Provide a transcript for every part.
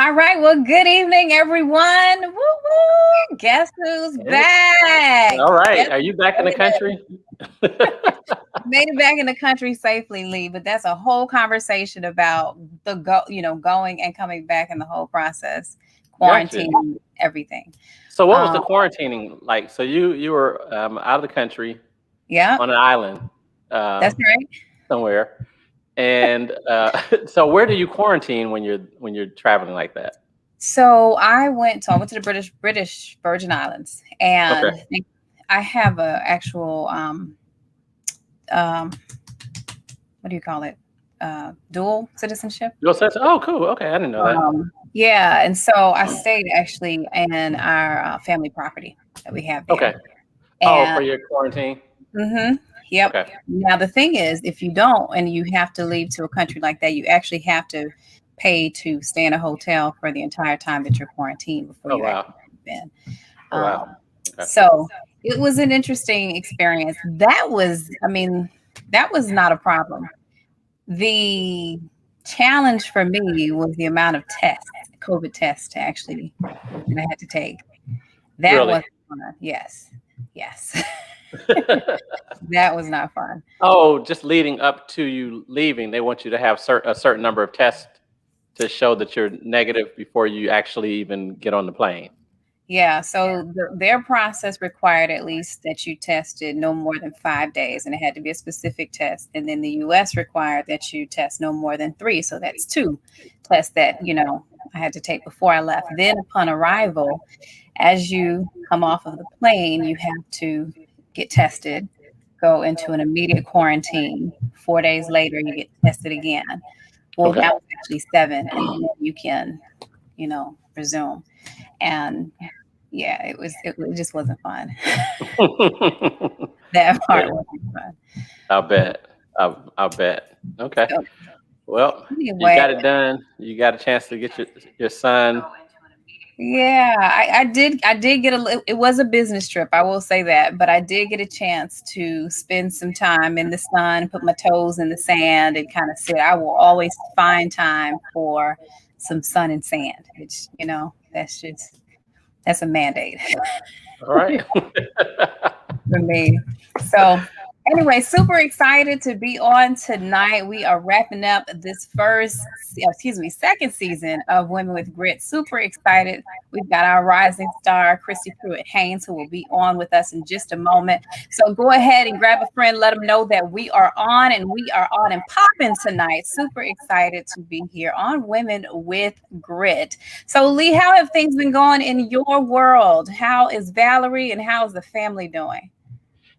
All right. Well, good evening, everyone. Woo woo. Guess who's back? All right. Guess Are you back in the country? made it back in the country safely, Lee, but that's a whole conversation about going and coming back and the whole process, Gotcha. quarantine, everything. So what was the Um, quarantining like? So you were out of the country yeah, on an island that's um, right. somewhere, and so where do you quarantine when you're traveling like that? So I went to the British Virgin Islands, Okay. and I have a actual um, what do you call it? Dual citizenship. You said, oh, cool. Okay, I didn't know that. Yeah, and so I stayed actually in our family property that we have Okay. there. Oh, for And your quarantine. yep. Okay. Now the thing is, if you don't, and you have to leave to a country like that, you actually have to pay to stay in a hotel for the entire time that you're quarantined before Oh you wow. actually move in. Oh wow. Okay. So it was an interesting experience. That was not a problem. The challenge for me was the amount of tests, COVID tests that I had to take. That Really? was fun. Yes. Yes. That was not fun. Oh, just leading up to you leaving, they want you to have a certain number of tests to show that you're negative before you actually even get on the plane. Yeah. So their process required at least that you tested no more than 5 days, and it had to be a specific test. And then the US required that you test no more than three. So that's two tests that, I had to take before I left. Then upon arrival, as you come off of the plane, you have to get tested, go into an immediate quarantine. 4 days later, you get tested again. Well, Okay. that was actually seven, and then you can, resume. And yeah, it just wasn't fun. That Yeah, part wasn't fun. I'll bet. I'll bet. Okay. So Well, you anyway, got it done. You got a chance to get your son. yeah, I did get it was a business trip, I will say that, but I did get a chance to spend some time in the sun, put my toes in the sand and kind of sit. I will always find time for some sun and sand, which, that's a mandate All right. for me. So anyway, super excited to be on tonight. We are wrapping up this second season of Women with Grit. Super excited. We've got our rising star, Christy Pruitt-Haynes, who will be on with us in just a moment. So go ahead and grab a friend, let them know that we are on, and we are on and popping tonight. Super excited to be here on Women with Grit. So Lee, how have things been going in your world? How is Valerie and how's the family doing?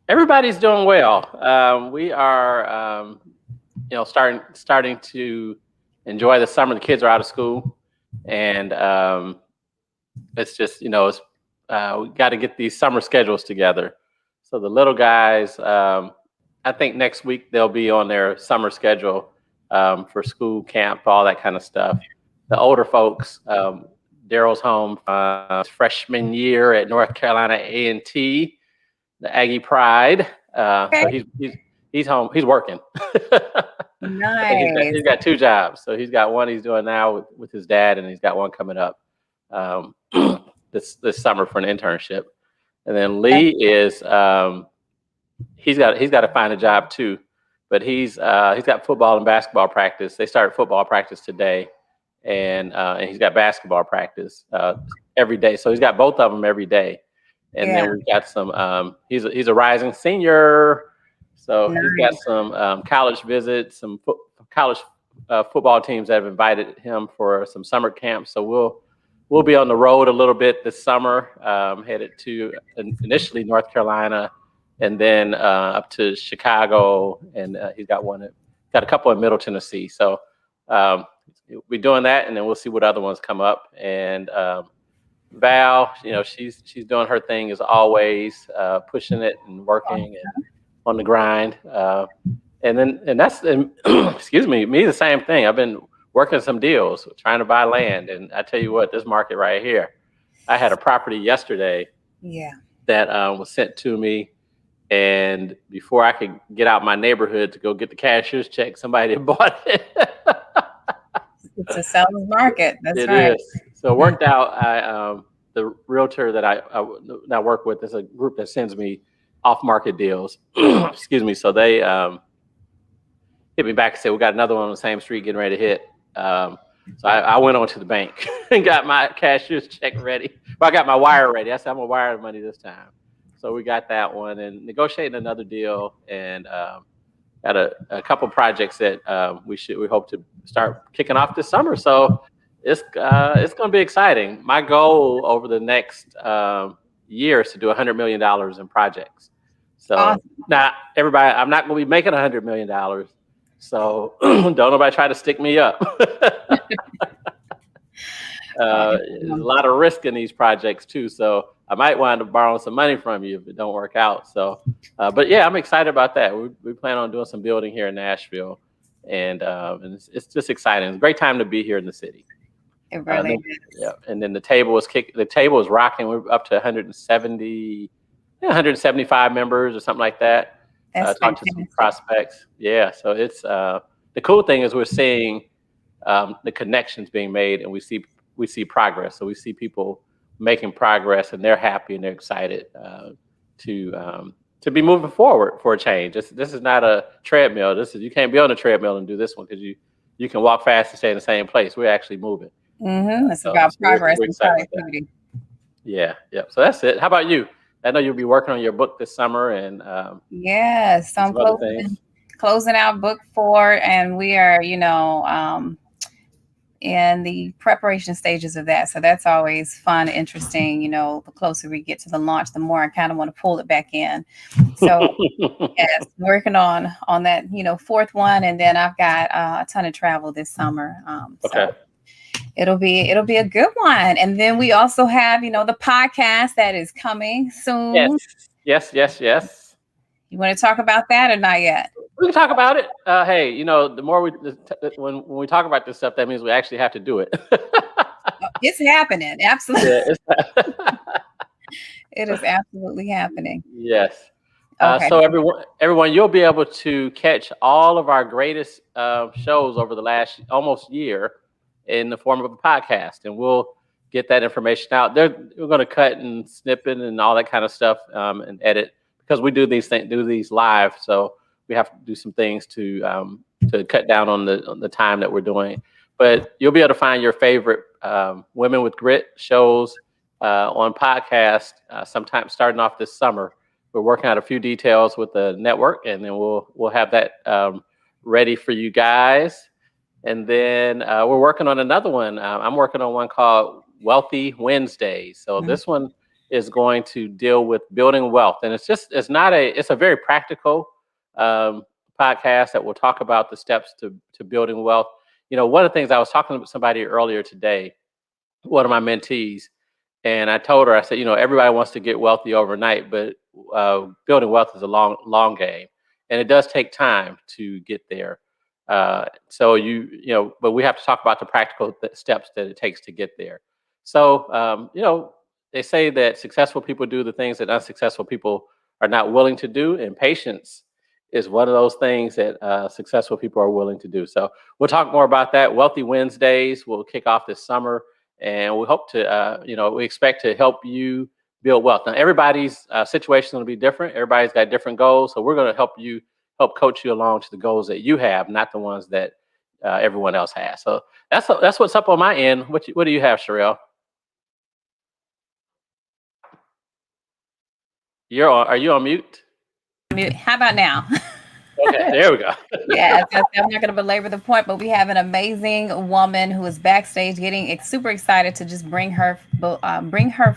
Everybody's doing well. We are, starting to enjoy the summer. The kids are out of school, and it's just, we got to get these summer schedules together. So the little guys, I think next week they'll be on their summer schedule for school, camp, all that kind of stuff. The older folks, Daryl's home freshman year at North Carolina A&T. The Aggie Pride. So he's home. He's working. Nice. He's got two jobs. So he's got one he's doing now with his dad, and he's got one coming up this summer for an internship. And then Lee is he's got to find a job too, but he's got football and basketball practice. They started football practice today, and he's got basketball practice every day. So he's got both of them every day. And then we've got some, he's a rising senior. So he's got some college visits, some college football teams that have invited him for some summer camps. So we'll be on the road a little bit this summer, headed to initially North Carolina and then up to Chicago. And he's got a couple in Middle Tennessee. So we're doing that, and then we'll see what other ones come up. And Val, she's doing her thing as always, pushing it and working and on the grind. And that's excuse me, the same thing. I've been working some deals, trying to buy land, and I tell you what, this market right here. I had a property yesterday, that was sent to me, and before I could get out my neighborhood to go get the cashier's check, somebody had bought it. It's a seller's market. That's It right. is. So it worked out. The realtor that I work with is a group that sends me off-market deals. Excuse me. So they hit me back and said, we got another one on the same street getting ready to hit. So I went on to the bank and got my cashier's check ready. Well, I got my wire ready. I said, I'm going to wire the money this time. So we got that one and negotiating another deal, and got a couple projects that we hope to start kicking off this summer. So it's going to be exciting. My goal over the next year is to do $100 million in projects. So Awesome. now, everybody, I'm not going to be making $100 million. So don't nobody try to stick me up. There's a lot of risk in these projects too. So I might wind up borrowing some money from you if it don't work out. So, but yeah, I'm excited about that. We plan on doing some building here in Nashville, and it's just exciting. It's a great time to be here in the city. It really is. Yeah, and then the table is rocking. We're up to 170, 175 members or something like that. Talk to some prospects. Yeah, so it's the cool thing is we're seeing the connections being made, and we see progress. So we see people making progress, and they're happy and they're excited to be moving forward for a change. This is not a treadmill. You can't be on a treadmill and do this one because you can walk fast and stay in the same place. We're actually moving. It's about progress and productivity. Yeah. So that's it. How about you? I know you'll be working on your book this summer, and yes, so I'm closing out book 4, and we are, in the preparation stages of that. So that's always fun, interesting. The closer we get to the launch, the more I kind of want to pull it back in. So yes, working on that, 4th one, and then I've got a ton of travel this summer. Okay. So it'll be a good one. And then we also have, the podcast that is coming soon. Yes. You want to talk about that or not yet? We can talk about it. Hey, the more when we talk about this stuff, that means we actually have to do it. It's happening. Absolutely. Yeah, it is absolutely happening. Yes. Okay. So everyone, you'll be able to catch all of our greatest shows over the last almost year in the form of a podcast, and we'll get that information out. We're going to cut and snip it and all that kind of stuff and edit, because we do these live. So we have to do some things to cut down on the time that we're doing. But you'll be able to find your favorite Women with Grit shows on podcast sometime starting off this summer. We're working out a few details with the network, and then we'll have that ready for you guys. And then we're working on another one. I'm working on one called Wealthy Wednesdays. So this one is going to deal with building wealth, and it's a very practical podcast that will talk about the steps to building wealth. One of the things, I was talking to somebody earlier today, one of my mentees, and I told her, I said, everybody wants to get wealthy overnight, but building wealth is a long game, and it does take time to get there. So but we have to talk about the practical steps that it takes to get there. So, they say that successful people do the things that unsuccessful people are not willing to do, and patience is one of those things that successful people are willing to do. So we'll talk more about that. Wealthy Wednesdays will kick off this summer, and we hope to, we expect to help you build wealth. Now, everybody's situation is going to be different. Everybody's got different goals, so we're going to help coach you along to the goals that you have, not the ones that everyone else has. So that's what's up on my end. What do you have, Sherelle? Are you on mute? How about now? Okay, there we go. Yes, I'm not going to belabor the point, but we have an amazing woman who is backstage getting super excited to just bring her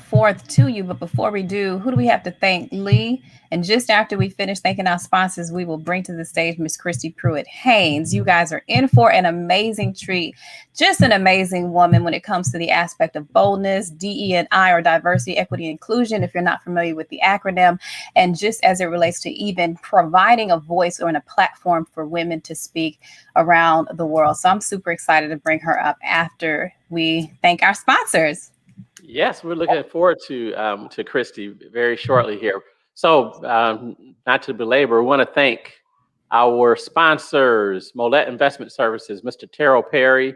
forth to you. But before we do, who do we have to thank? Lee. And just after we finish thanking our sponsors, we will bring to the stage Miss Christy Pruitt-Haynes. You guys are in for an amazing treat. Just an amazing woman when it comes to the aspect of boldness, DE&I, or diversity, equity, inclusion, if you're not familiar with the acronym, and just as it relates to even providing a voice or a platform for women to speak around the world. So I'm super excited to bring her up after we thank our sponsors. Yes, we're looking forward to Christy very shortly here. So not to belabor, we want to thank our sponsors, Molet Investment Services, Mr. Terrell Perry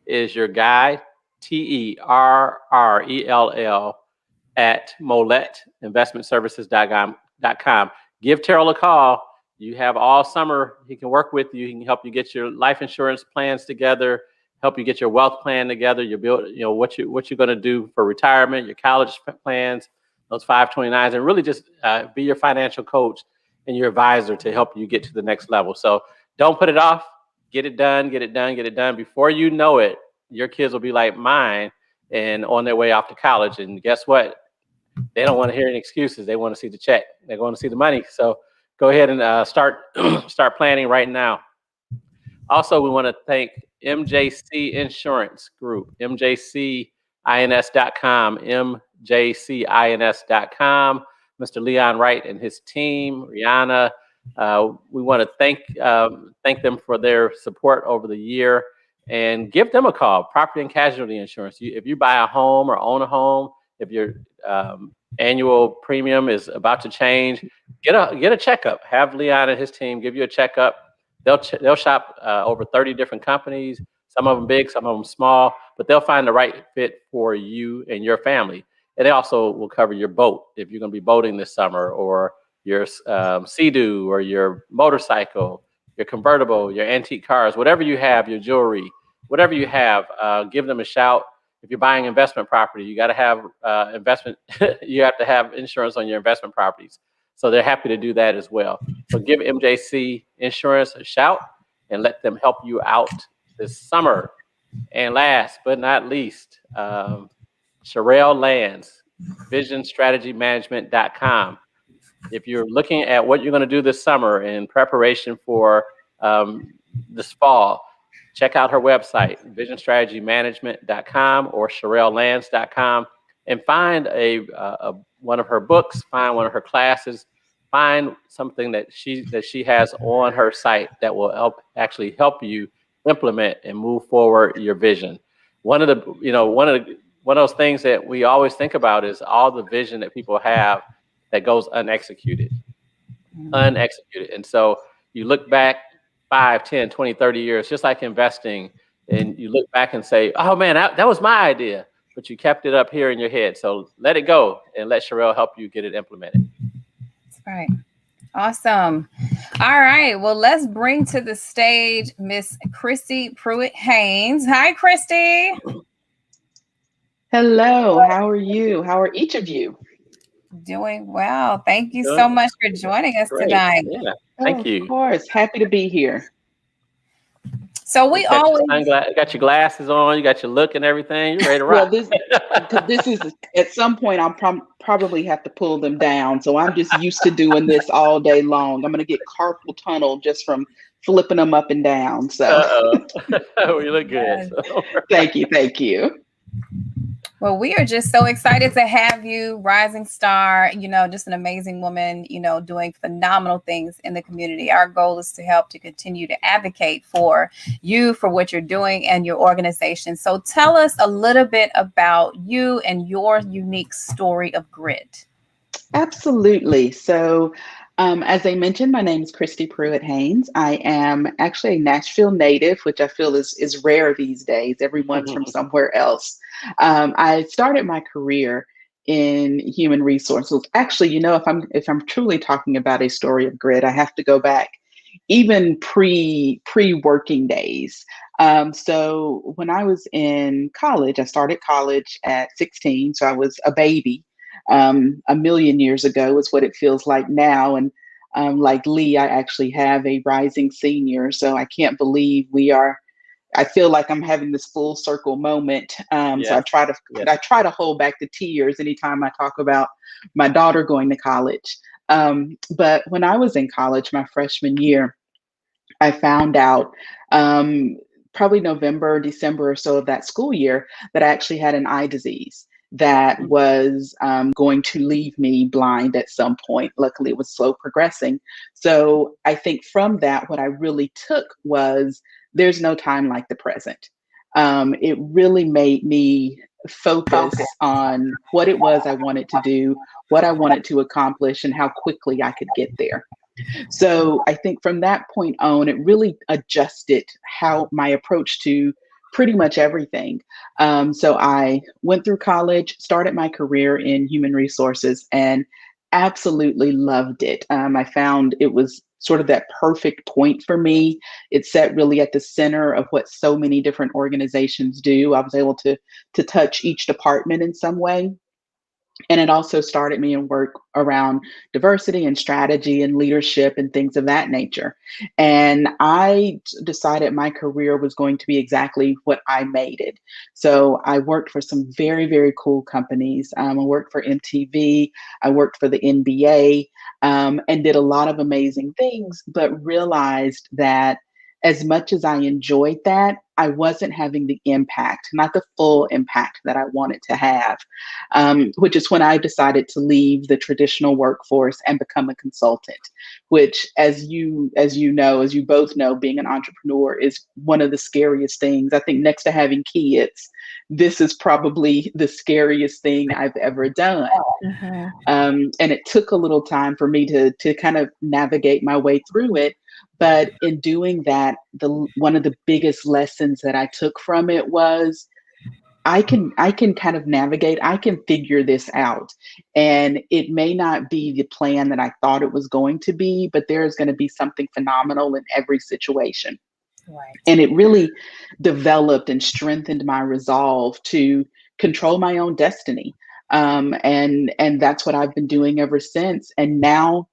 is your guy, TERRELL at moletinvestmentservices.com. Give Terrell a call. You have all summer. He can work with you. He can help you get your life insurance plans together, help you get your wealth plan together. You build, what you're going to do for retirement, your college plans, those 529s, and really just be your financial coach and your advisor to help you get to the next level. So don't put it off. Get it done. Get it done. Get it done. Before you know it, your kids will be like mine and on their way off to college. And guess what? They don't want to hear any excuses. They want to see the check. They want to see the money. So go ahead and start planning right now. Also, we want to thank MJC Insurance Group, MJCINS.com, MJCINS.com. Mr. Leon Wright and his team, Rihanna. We want to thank them for their support over the year, and give them a call. Property and casualty insurance. If you buy a home or own a home, if your annual premium is about to change, get a checkup. Have Leon and his team give you a checkup. They'll shop over 30 different companies. Some of them big, some of them small, but they'll find the right fit for you and your family. And they also will cover your boat if you're going to be boating this summer, or your Sea-Doo, or your motorcycle, your convertible, your antique cars, whatever you have, your jewelry, whatever you have, give them a shout. If you're buying investment property, you got to have you have to have insurance on your investment properties. So they're happy to do that as well. So give MJC Insurance a shout and let them help you out this summer. And last but not least, Sherelle Lands, visionstrategymanagement.com. If you're looking at what you're going to do this summer in preparation for this fall, check out her website, visionstrategymanagement.com or SherelleLands.com, and find one of her books, find one of her classes, find something that she has on her site that will help you implement and move forward your vision. One of those things that we always think about is all the vision that people have that goes unexecuted. And so you look back 5, 10, 20, 30 years, just like investing, and you look back and say, oh man, that was my idea, but you kept it up here in your head. So let it go and let Sherelle help you get it implemented. That's right. Awesome. All right. Well, let's bring to the stage Miss Christy Pruitt-Haynes. Hi, Christy. Hello. How are you? How are each of you? Doing well. Thank you so much for joining us tonight. Yeah, thank you. Of course. Happy to be here. So we always got your glasses on, you got your look and everything. You're ready to rock. Well, this is at some point I'll probably have to pull them down. So I'm just used to doing this all day long. I'm going to get carpal tunnel just from flipping them up and down. So you look good. Thank you. Well, we are just so excited to have you, Rising Star, just an amazing woman, doing phenomenal things in the community. Our goal is to help to continue to advocate for you, for what you're doing and your organization. So tell us a little bit about you and your unique story of grit. Absolutely. So as I mentioned, my name is Christy Pruitt-Haynes. I am actually a Nashville native, which I feel is rare these days. Everyone's from somewhere else. I started my career in human resources. Actually, if I'm truly talking about a story of grit, I have to go back even pre-working days. So when I was in college, I started college at 16. So I was a baby. A million years ago is what it feels like now. And like Lee, I actually have a rising senior. So I can't believe I feel like I'm having this full circle moment. So I try to hold back the tears anytime I talk about my daughter going to college. But when I was in college, my freshman year, I found out probably November, December or so of that school year that I actually had an eye disease that was going to leave me blind at some point. Luckily, it was slow progressing. So I think from that, what I really took was there's no time like the present. It really made me focus on what it was I wanted to do, what I wanted to accomplish, and how quickly I could get there. So I think from that point on, it really adjusted how my approach to pretty much everything. So I went through college, started my career in human resources, and absolutely loved it. I found it was sort of that perfect point for me. It sat really at the center of what so many different organizations do. I was able to touch each department in some way. And it also started me in work around diversity and strategy and leadership and things of that nature. And I decided my career was going to be exactly what I made it. So I worked for some very, very cool companies. I worked for MTV, I worked for the NBA, and did a lot of amazing things, but realized that as much as I enjoyed that, I wasn't having the impact, not the full impact that I wanted to have, which is when I decided to leave the traditional workforce and become a consultant, which, as you know, as you both know, being an entrepreneur is one of the scariest things. I think next to having kids, this is probably the scariest thing I've ever done. Mhm. And it took a little time for me to kind of navigate my way through it. But in doing that, one of the biggest lessons that I took from it was I can kind of navigate, I can figure this out. And it may not be the plan that I thought it was going to be, but there's going to be something phenomenal in every situation. Right. And it really developed and strengthened my resolve to control my own destiny. And that's what I've been doing ever since. And now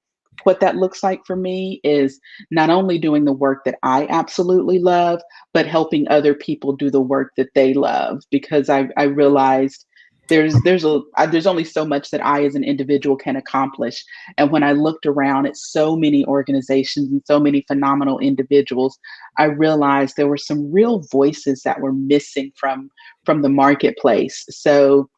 what that looks like for me is not only doing the work that I absolutely love, but helping other people do the work that they love. Because I realized there's only so much that I as an individual can accomplish. And when I looked around at so many organizations and so many phenomenal individuals, I realized there were some real voices that were missing from the marketplace. So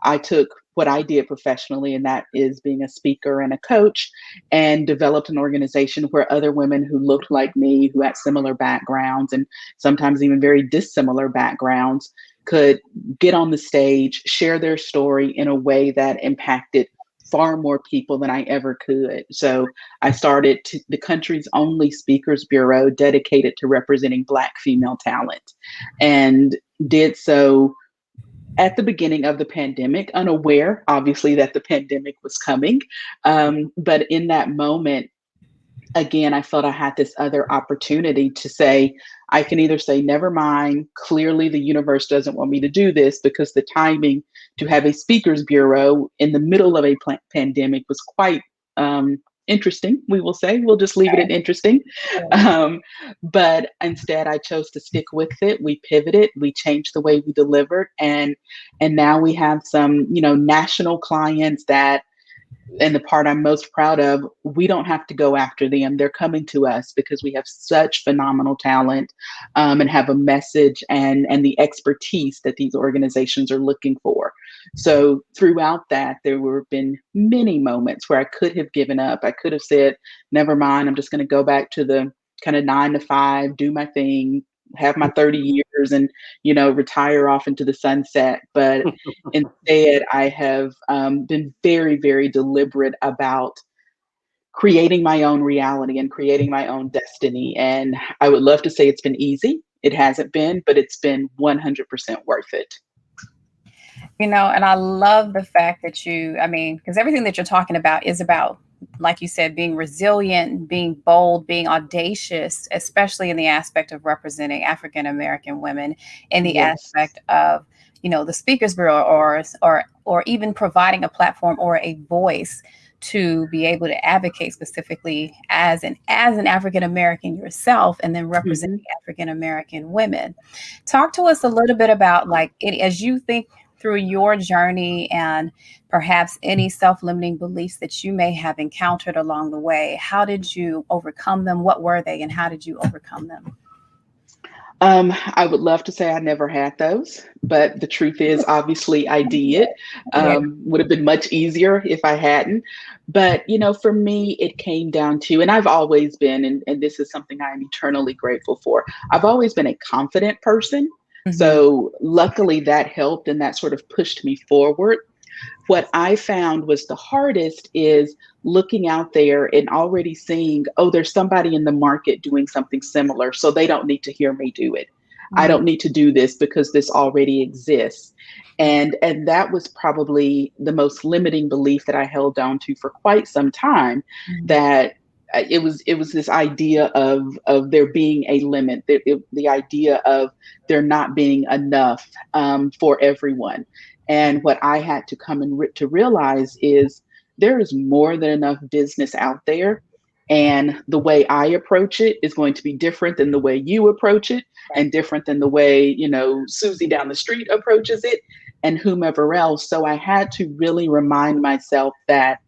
I took what I did professionally, and that is being a speaker and a coach, and developed an organization where other women who looked like me, who had similar backgrounds and sometimes even very dissimilar backgrounds, could get on the stage, share their story in a way that impacted far more people than I ever could. So I started the country's only speakers bureau dedicated to representing Black female talent, and did so at the beginning of the pandemic, unaware, obviously, that the pandemic was coming. But in that moment, again, I felt I had this other opportunity to say, I can either say, never mind, clearly the universe doesn't want me to do this, because the timing to have a speakers bureau in the middle of a pandemic was quite interesting, we will say. We'll just leave it at interesting. But instead, I chose to stick with it. We pivoted, we changed the way we delivered, and now we have some, national clients that, and the part I'm most proud of, we don't have to go after them. They're coming to us because we have such phenomenal talent, and have a message and the expertise that these organizations are looking for. So throughout that, there have been many moments where I could have given up. I could have said, never mind, I'm just going to go back to the kind of 9 to 5, do my thing, have my 30 years and, retire off into the sunset. But instead, I have been very, very deliberate about creating my own reality and creating my own destiny. And I would love to say it's been easy. It hasn't been, but it's been 100% worth it. And I love the fact that because everything that you're talking about is about, like you said, being resilient, being bold, being audacious, especially in the aspect of representing African American women, in the aspect of, the Speakers Bureau, or even providing a platform or a voice to be able to advocate specifically as an African American yourself, and then representing African American women. Talk to us a little bit about, like, as you think through your journey, and perhaps any self-limiting beliefs that you may have encountered along the way. How did you overcome them? What were they, and how did you overcome them? I would love to say I never had those, but the truth is, obviously, I did. Would have been much easier if I hadn't. But, for me, it came down to, and I've always been, and this is something I am eternally grateful for, I've always been a confident person. So luckily that helped, and that sort of pushed me forward. What I found was the hardest is looking out there and already seeing, oh, there's somebody in the market doing something similar, so they don't need to hear me do it. I don't need to do this because this already exists. And that was probably the most limiting belief that I held on to for quite some time, that it was this idea of there being a limit, the idea of there not being enough for everyone. And what I had to come to realize is there is more than enough business out there. And the way I approach it is going to be different than the way you approach it, and different than the way, you know, Susie down the street approaches it, and whomever else. So I had to really remind myself that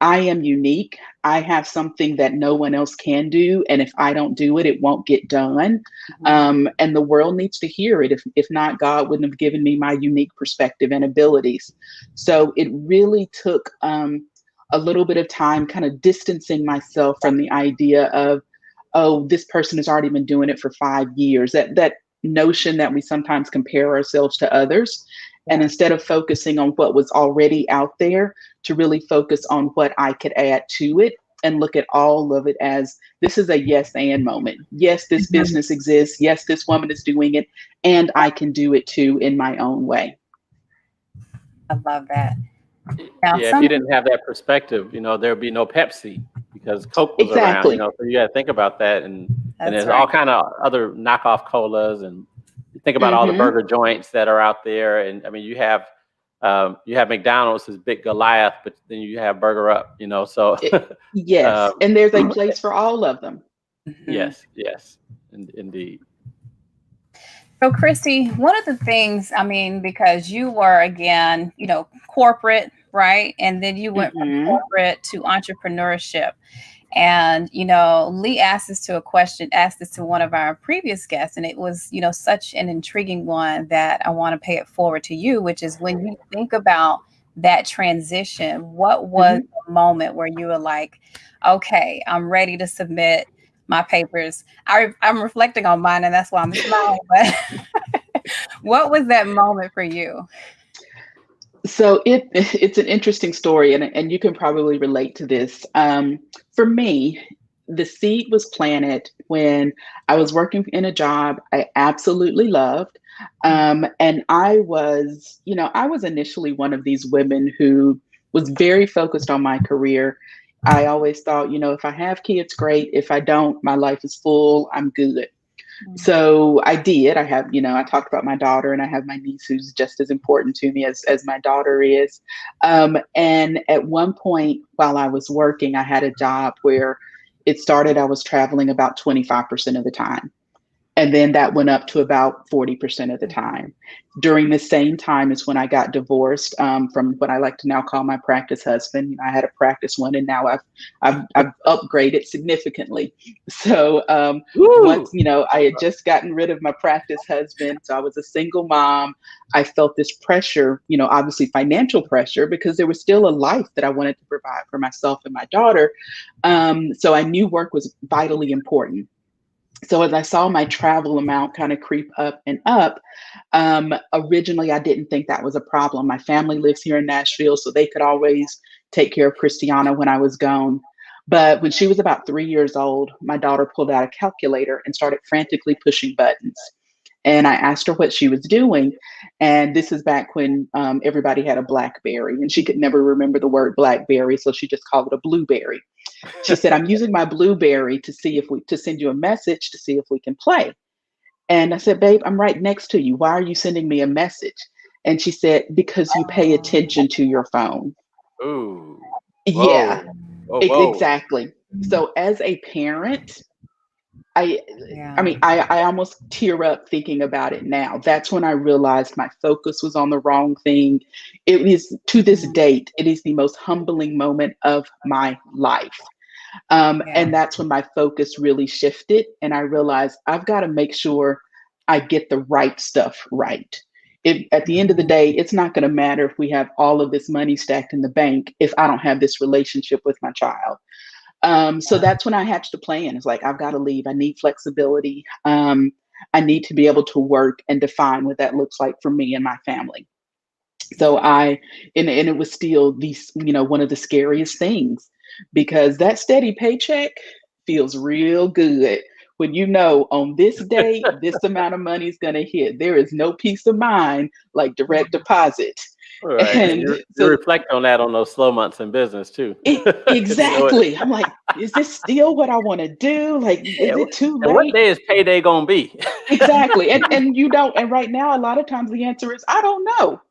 I am unique. I have something that no one else can do. And if I don't do it, it won't get done. And the world needs to hear it. If not, God wouldn't have given me my unique perspective and abilities. So it really took a little bit of time kind of distancing myself from the idea of, oh, this person has already been doing it for 5 years. That notion that we sometimes compare ourselves to others. And instead of focusing on what was already out there, to really focus on what I could add to it and look at all of it as this is a yes and moment. Yes, this business exists. Yes, this woman is doing it, and I can do it too in my own way. I love that. Now, Yeah, if you didn't have that perspective, you know, there'd be no Pepsi because Coke was around, you know, so you got to think about that. And there's all kind of other knockoff colas, and you think about all the burger joints that are out there. And I mean, you have McDonald's, this big Goliath, but then you have Burger Up, you know, so. Yes. And there's a place for all of them. Yes. Indeed. So, Christy, one of the things, I mean, because you were, again, you know, corporate, right? And then you went from corporate to entrepreneurship. And, you know, Lee asked this to one of our previous guests, and it was, you know, such an intriguing one that I want to pay it forward to you, which is when you think about that transition, what was the moment where you were like, okay, I'm ready to submit my papers? I'm reflecting on mine, and that's why I'm smiling. But what was that moment for you? So it's an interesting story, and you can probably relate to this. For me, the seed was planted when I was working in a job I absolutely loved. And I was initially one of these women who was very focused on my career. I always thought, you know, if I have kids, great. If I don't, my life is full. I'm good. So I did. I have, you know, I talked about my daughter, and I have my niece who's just as important to me as my daughter is. And at one point while I was working, I had a job where it started, I was traveling about 25% of the time. And then that went up to about 40% of the time. During the same time as when I got divorced from what I like to now call my practice husband. You know, I had a practice one, and now I've upgraded significantly. So once, you know, I had just gotten rid of my practice husband, so I was a single mom. I felt this pressure, you know, obviously financial pressure, because there was still a life that I wanted to provide for myself and my daughter. So I knew work was vitally important. So as I saw my travel amount kind of creep up and up, originally I didn't think that was a problem. My family lives here in Nashville, so they could always take care of Christiana when I was gone. But when she was about 3 years old, my daughter pulled out a calculator and started frantically pushing buttons. And I asked her what she was doing. And this is back when everybody had a BlackBerry, and she could never remember the word BlackBerry, so she just called it a Blueberry. She said, I'm using my Blueberry to send you a message to see if we can play. And I said, babe, I'm right next to you. Why are you sending me a message? And she said, because you pay attention to your phone. Ooh. Yeah, Whoa. Exactly. So as a parent, I mean, I almost tear up thinking about it now. That's when I realized my focus was on the wrong thing. It is, to this date, it is the most humbling moment of my life. And that's when my focus really shifted. And I realized I've got to make sure I get the right stuff right. At the end of the day, it's not going to matter if we have all of this money stacked in the bank if I don't have this relationship with my child. So that's when I hatched a plan. It's like, I've got to leave. I need flexibility. I need to be able to work and define what that looks like for me and my family. So and it was still one of the scariest things, because that steady paycheck feels real good when you know on this date, this amount of money is going to hit. There is no peace of mind like direct deposit. Right. And And you so reflect on that on those slow months in business too. exactly. I'm like, is this still what I want to do? Like, is it too And what late? day is payday gonna be? Exactly. And you don't, and right now a lot of times the answer is I don't know,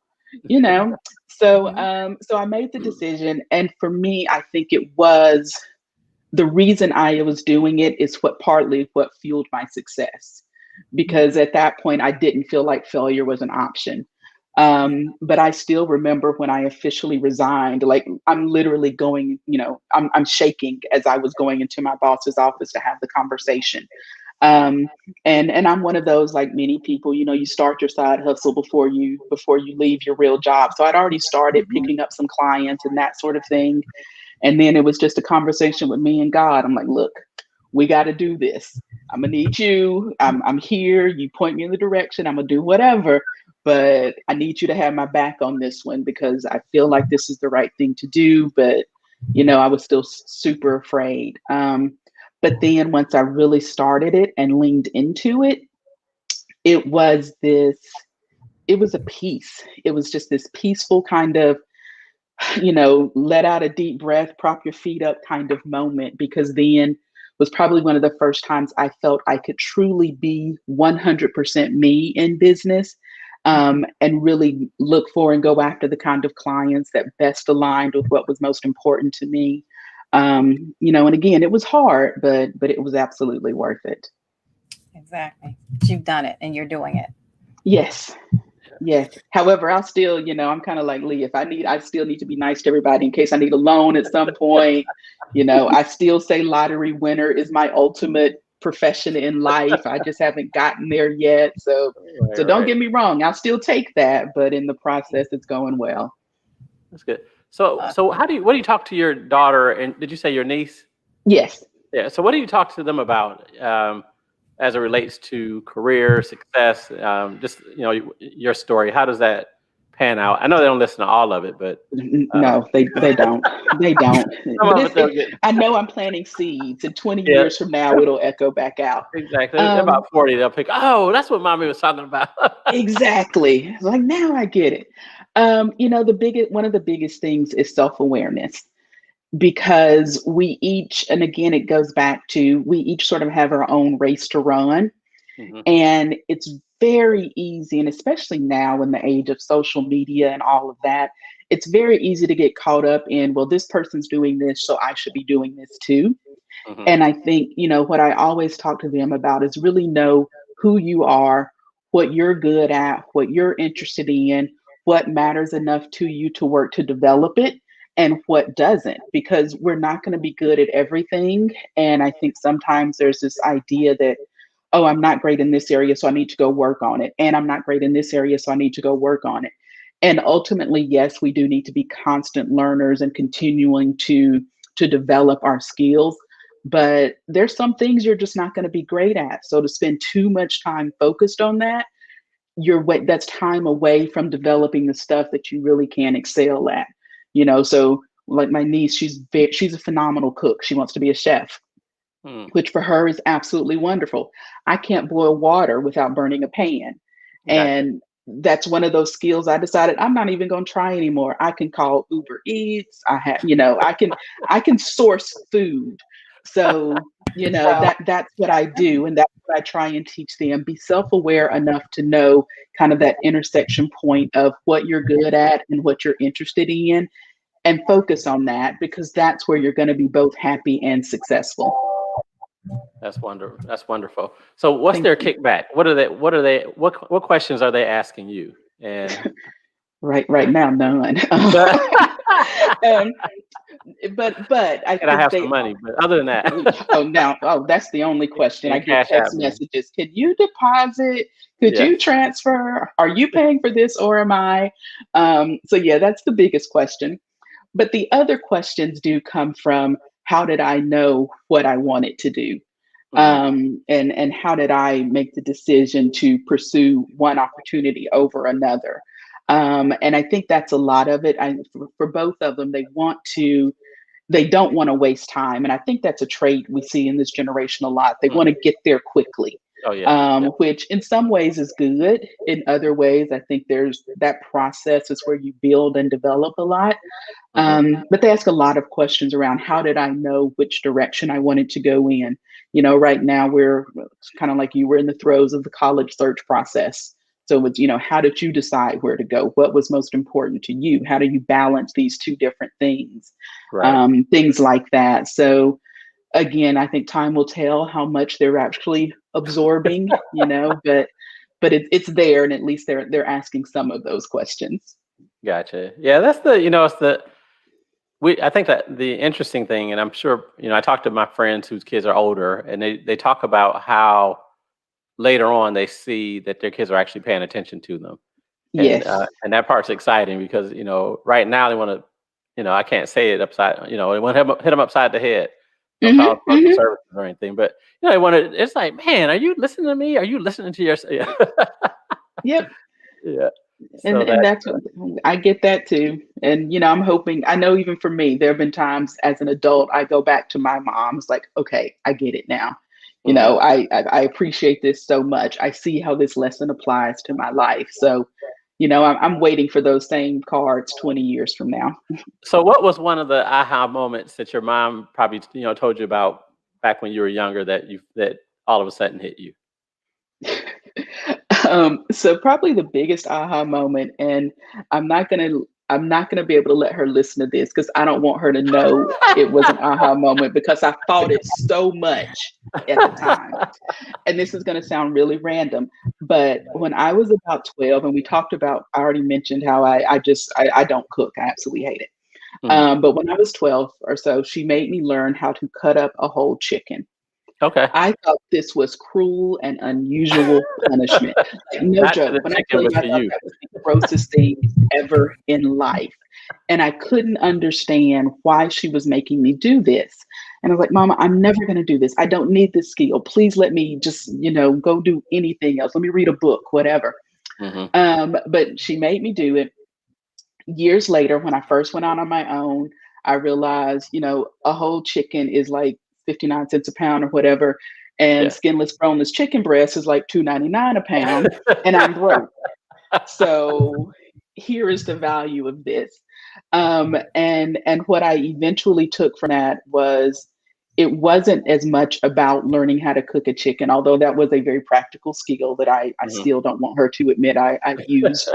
you know. So so I made the decision, and for me, I think it was the reason I was doing it is partly what fueled my success, because at that point I didn't feel like failure was an option. But I still remember when I officially resigned, like I'm literally going, I'm shaking as I was going into my boss's office to have the conversation. And I'm one of those, like many people, you start your side hustle before you leave your real job. So I'd already started picking up some clients and that sort of thing. And then it was just a conversation with me and God. I'm like, look, we got to do this. I'm gonna need you. I'm here. You point me in the direction. I'm gonna do whatever, but I need you to have my back on this one because I feel like this is the right thing to do. But I was still super afraid. But then once I really started it and leaned into it, it was a peace. It was just this peaceful kind of, let out a deep breath, prop your feet up kind of moment, because then was probably one of the first times I felt I could truly be 100% me in business, and really look for and go after the kind of clients that best aligned with what was most important to me. And again, it was hard, but it was absolutely worth it. Exactly. You've done it and you're doing it. Yes. Yes. However, I'll still, I'm kind of like Lee. I still need to be nice to everybody in case I need a loan at some point. I still say lottery winner is my ultimate profession in life. I just haven't gotten there yet. So don't get me wrong. I'll still take that, but in the process, it's going well. That's good. So what do you talk to your daughter, and did you say your niece? Yes. Yeah. So what do you talk to them about as it relates to career success? Just your story. How does that pan out? I know they don't listen to all of it, but no, they don't. They don't. I know I'm planting seeds, and 20 years from now, it'll echo back out. Exactly. About 40, they'll pick. Oh, that's what mommy was talking about. Exactly. Like now I get it. One of the biggest things is self-awareness, because we each, and again, it goes back to, we each sort of have our own race to run. And it's very easy, and especially now in the age of social media and all of that, it's very easy to get caught up in, well, this person's doing this, so I should be doing this too. And I think, what I always talk to them about is really know who you are, what you're good at, what you're interested in, what matters enough to you to work to develop it, and what doesn't, because we're not going to be good at everything. And I think sometimes there's this idea that, oh, I'm not great in this area, so I need to go work on it. And I'm not great in this area, so I need to go work on it. And ultimately, yes, we do need to be constant learners and continuing to develop our skills. But there's some things you're just not going to be great at. So to spend too much time focused on that, that's time away from developing the stuff that you really can excel at. So like my niece, she's a phenomenal cook. She wants to be a chef, which for her is absolutely wonderful. I can't boil water without burning a pan. And that's one of those skills I decided I'm not even going to try anymore. I can call Uber Eats. I can source food. So, that's what I do. And that's what I try and teach them. Be self-aware enough to know kind of that intersection point of what you're good at and what you're interested in, and focus on that, because that's where you're going to be both happy and successful. That's wonderful. That's wonderful. So what's their kickback? What questions are they asking you? And right now, none. But I have some money. But other than that, that's the only question. I get text messages. Can you deposit? Could you transfer? Are you paying for this, or am I? So yeah, that's the biggest question. But the other questions do come from, how did I know what I wanted to do? And how did I make the decision to pursue one opportunity over another? And I think that's a lot of it. For both of them, they want to, they don't want to waste time. And I think that's a trait we see in this generation a lot. They want to get there quickly. Oh, yeah. Which in some ways is good. In other ways, I think there's that process is where you build and develop a lot. But they ask a lot of questions around how did I know which direction I wanted to go in? Right now we're kind of like you were in the throes of the college search process. So it's, how did you decide where to go? What was most important to you? How do you balance these two different things? Right. Things like that. So again, I think time will tell how much they're actually absorbing, but it's there, and at least they're asking some of those questions. Gotcha. Yeah, that's I think that the interesting thing, and I'm sure, I talk to my friends whose kids are older, and they talk about how later on they see that their kids are actually paying attention to them. Yes. And that part's exciting because, right now they want to, I can't say it upside, they want to hit them upside the head. No college services or anything, but they want to. It's like, man, are you listening to me? Are you listening to yourself? Yep. Yeah. And that's I get that too. And I'm hoping. I know even for me, there have been times as an adult I go back to my mom. It's like, okay, I get it now. I appreciate this so much. I see how this lesson applies to my life. So, I'm waiting for those same cards 20 years from now. So what was one of the aha moments that your mom probably, told you about back when you were younger that all of a sudden hit you? So probably the biggest aha moment, and I'm not gonna be able to let her listen to this because I don't want her to know it was an aha moment because I thought it so much at the time. And this is gonna sound really random, but when I was about 12, and we talked about, I already mentioned how I don't cook. I absolutely hate it. But when I was 12 or so, she made me learn how to cut up a whole chicken. Okay. I thought this was cruel and unusual punishment. Like, no joke. When I tell you, I thought that was the grossest thing ever in life. And I couldn't understand why she was making me do this. And I was like, Mama, I'm never going to do this. I don't need this skill. Please let me just, go do anything else. Let me read a book, whatever. But she made me do it. Years later, when I first went out on my own, I realized, a whole chicken is like 59 cents a pound or whatever. And skinless, boneless chicken breast is like $2.99 a pound. And I'm broke. So here is the value of this. And what I eventually took from that was it wasn't as much about learning how to cook a chicken, although that was a very practical skill that I still don't want her to admit I used.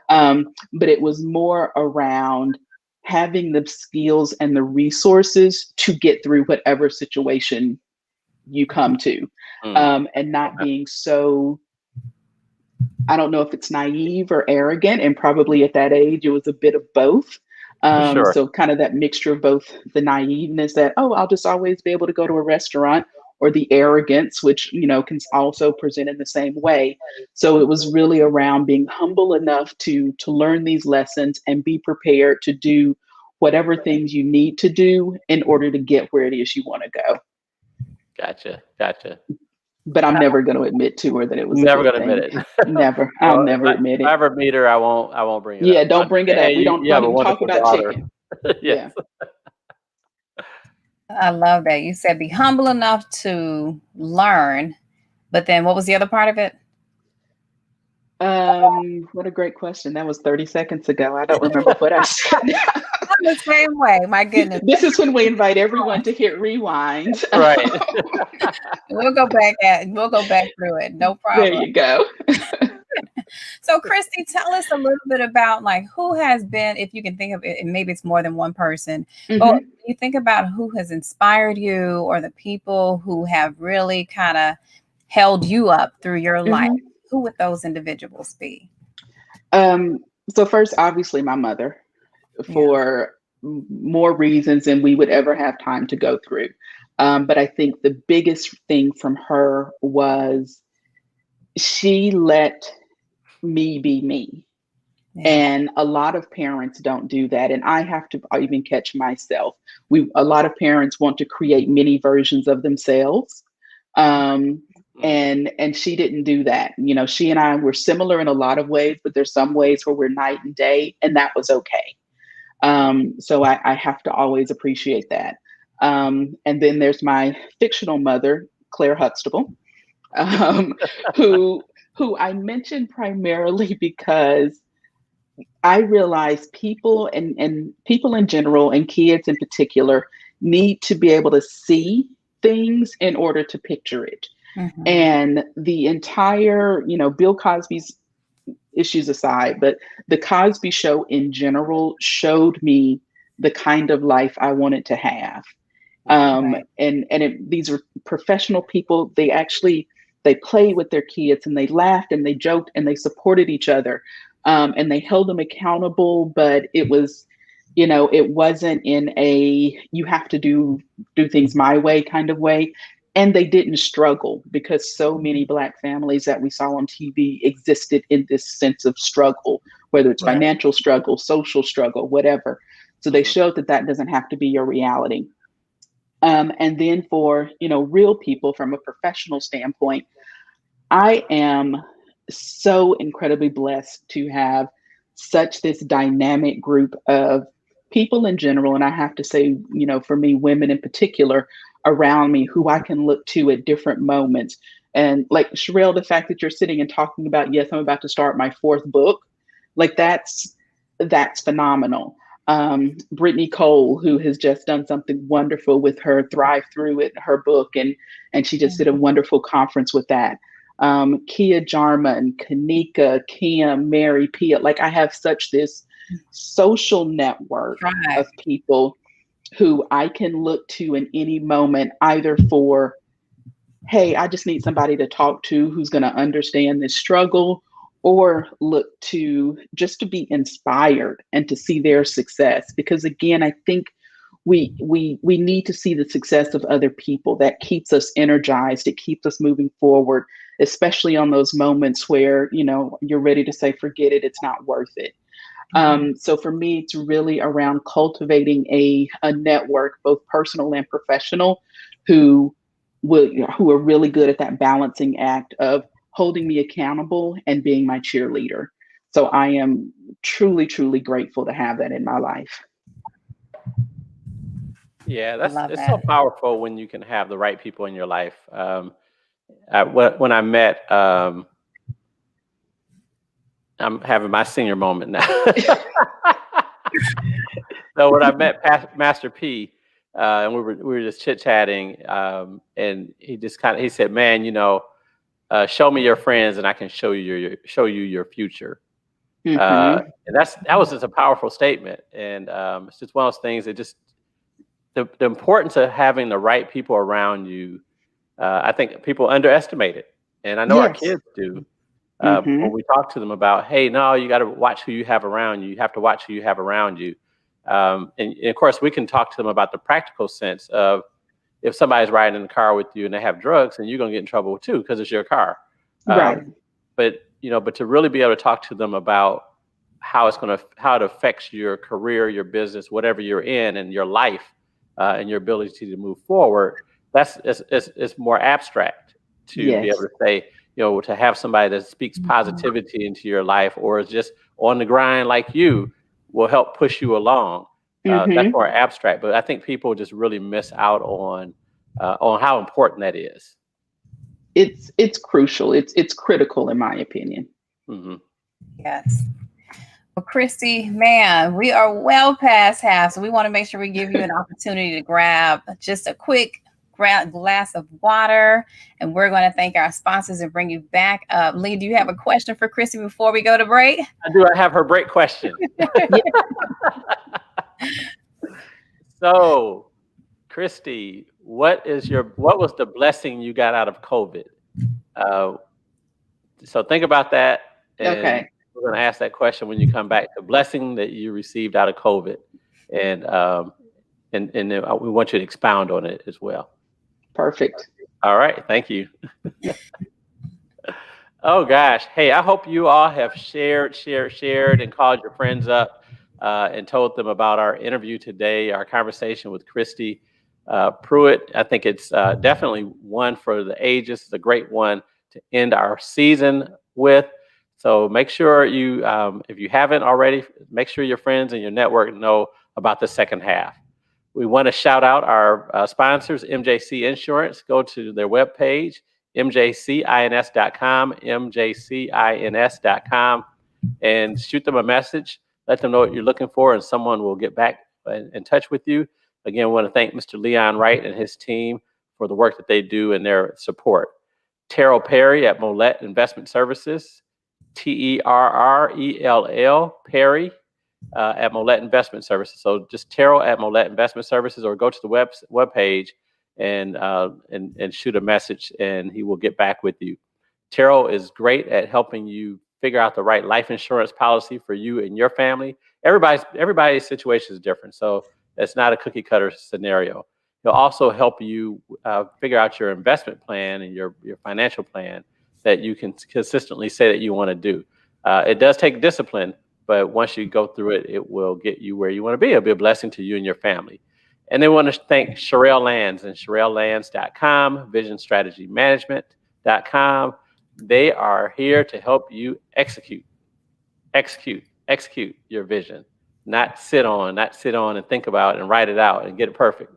But it was more around having the skills and the resources to get through whatever situation you come to, and not being so, I don't know if it's naive or arrogant, and probably at that age, it was a bit of both. Sure. So kind of that mixture of both the naiveness that, oh, I'll just always be able to go to a restaurant, or the arrogance, which, can also present in the same way. So it was really around being humble enough to learn these lessons and be prepared to do whatever things you need to do in order to get where it is you want to go. Gotcha. But I'm never going to admit to her that it was never going to admit it. Never. I'll never admit it. If I ever meet her, I won't bring it up. Yeah, don't bring it up. We don't talk about daughter. chicken. Yes. Yeah. I love that. You said be humble enough to learn, but then what was the other part of it? What a great question. That was 30 seconds ago. I don't remember what I said. I'm the same way. My goodness. This is when we invite everyone to hit rewind. Right. We'll go back through it. No problem. There you go. So Christy, tell us a little bit about who has been, if you can think of it, and maybe it's more than one person, but you think about who has inspired you or the people who have really kind of held you up through your life. Who would those individuals be? So first, obviously my mother, for more reasons than we would ever have time to go through. But I think the biggest thing from her was she let me be me. And a lot of parents don't do that. And I have to even catch myself. A lot of parents want to create many versions of themselves. And she didn't do that. She and I were similar in a lot of ways, but there's some ways where we're night and day, and that was okay. So I have to always appreciate that. And then there's my fictional mother, Claire Huxtable, um, who I mentioned primarily because I realize people and people in general and kids in particular need to be able to see things in order to picture it. Mhm. And the entire, Bill Cosby's issues aside, but the Cosby Show in general showed me the kind of life I wanted to have. Right. These were professional people. They played with their kids and they laughed and they joked and they supported each other, and they held them accountable. But it was, it wasn't in a you have to do things my way kind of way. And they didn't struggle because so many Black families that we saw on TV existed in this sense of struggle, whether it's Right. financial struggle, social struggle, whatever. So they Mhm. showed that doesn't have to be your reality. And then for, real people from a professional standpoint, I am so incredibly blessed to have such this dynamic group of people in general. And I have to say, for me, women in particular around me who I can look to at different moments. And like Sherelle, the fact that you're sitting and talking about, yes, I'm about to start my 4th book, like that's phenomenal. Brittany Cole, who has just done something wonderful with her Thrive Through It, her book, and she just did a wonderful conference with that. Kia Jarman, Kanika, Kim, Mary, Pia. Like I have such this social network Right. of people who I can look to in any moment, either for, hey, I just need somebody to talk to who's going to understand this struggle, or look to just to be inspired and to see their success. Because again, I think we need to see the success of other people. That keeps us energized. It keeps us moving forward, especially on those moments where, you're ready to say, forget it, it's not worth it. So for me, it's really around cultivating a network, both personal and professional, who are really good at that balancing act of holding me accountable and being my cheerleader. So I am truly, truly grateful to have that in my life. Yeah, Love it's that. so powerful when you can have the right people in your life. When I met, I'm having my senior moment now. So when I met Master P, and we were just chit chatting, and he said, "Man, show me your friends, and I can show you your future." Mhm. And that was just a powerful statement, and it's just one of those things that just the importance of having the right people around you. I think people underestimate it, and I know our Yes. kids do. When Mhm. we talk to them about, hey, no, you got to watch who you have around you. You have to watch who you have around you. And of course, we can talk to them about the practical sense of if somebody's riding in the car with you and they have drugs, and you're going to get in trouble too because it's your car. Right. But to really be able to talk to them about how it affects your career, your business, whatever you're in, and your life, and your ability to move forward. It's more abstract to be able Yes. to say, to have somebody that speaks positivity into your life or is just on the grind like you will help push you along. That's Mhm. more abstract, but I think people just really miss out on how important that is. It's crucial. It's critical in my opinion. Hmm. Yes. Well, Christy, man, we are well past half, so we want to make sure we give you an opportunity to grab just a quick glass of water, and we're going to thank our sponsors and bring you back up. Lee, do you have a question for Christy before we go to break? I do. I have her break question. So, Christy, what was the blessing you got out of COVID? Uh, so think about that, and Okay. we're going to ask that question when you come back. The blessing that you received out of COVID, and then we want you to expound on it as well. Perfect. All right, thank you. Oh gosh, hey, I hope you all have shared, and called your friends up and told them about our interview today, our conversation with Christy Pruitt. I think it's definitely one for the ages. It's a great one to end our season with. So make sure you, if you haven't already, make sure your friends and your network know about the second half. We want to shout out our sponsors, MJC Insurance. Go to their webpage, mjcins.com, mjcins.com, and shoot them a message. Let them know what you're looking for, and someone will get back in touch with you. Again, we want to thank Mr. Leon Wright and his team for the work that they do and their support. Terrell Perry at Mollett Investment Services, Terrell Perry at Mollett Investment Services. So just Terrell at Mollett Investment Services, or go to the webpage and shoot a message, and he will get back with you. Terrell is great at helping you figure out the right life insurance policy for you and your family. Everybody's situation is different, so it's not a cookie cutter scenario. He'll also help you figure out your investment plan and your financial plan that you can consistently say that you want to do. It does take discipline, but once you go through it, it will get you where you want to be. It'll be a blessing to you and your family. And they want to thank Sherelle Lands and SherelleLands.com, VisionStrategyManagement.com. They are here to help you execute your vision. Not sit on and think about it and write it out and get it perfect.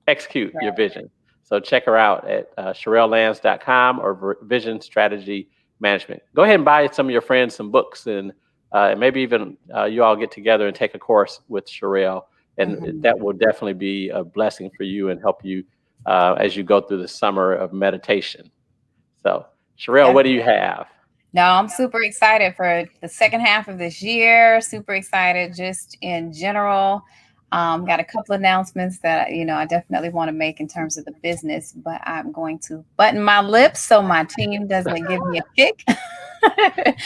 Execute your vision. So check her out at SherelleLands.com or Vision Strategy Management. Go ahead and buy some of your friends some books, and maybe even you all get together and take a course with Sherelle, and that will definitely be a blessing for you and help you as you go through the summer of meditation. So Sherelle, what do you have? No, I'm super excited for the second half of this year. Super excited just in general. Got a couple of announcements that, I definitely want to make in terms of the business, but I'm going to button my lips so my team doesn't give me a kick and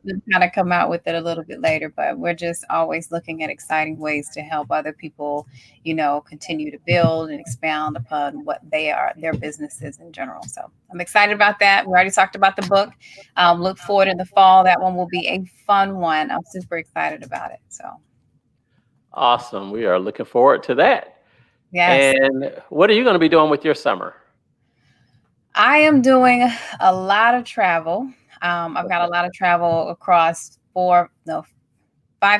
then kind of come out with it a little bit later. But we're just always looking at exciting ways to help other people, continue to build and expound upon what their businesses in general. So I'm excited about that. We already talked about the book. Look forward in the fall. That one will be a fun one. I'm super excited about it. So. Awesome. We are looking forward to that. Yes. And what are you going to be doing with your summer? I am doing a lot of travel. I've got a lot of travel across 5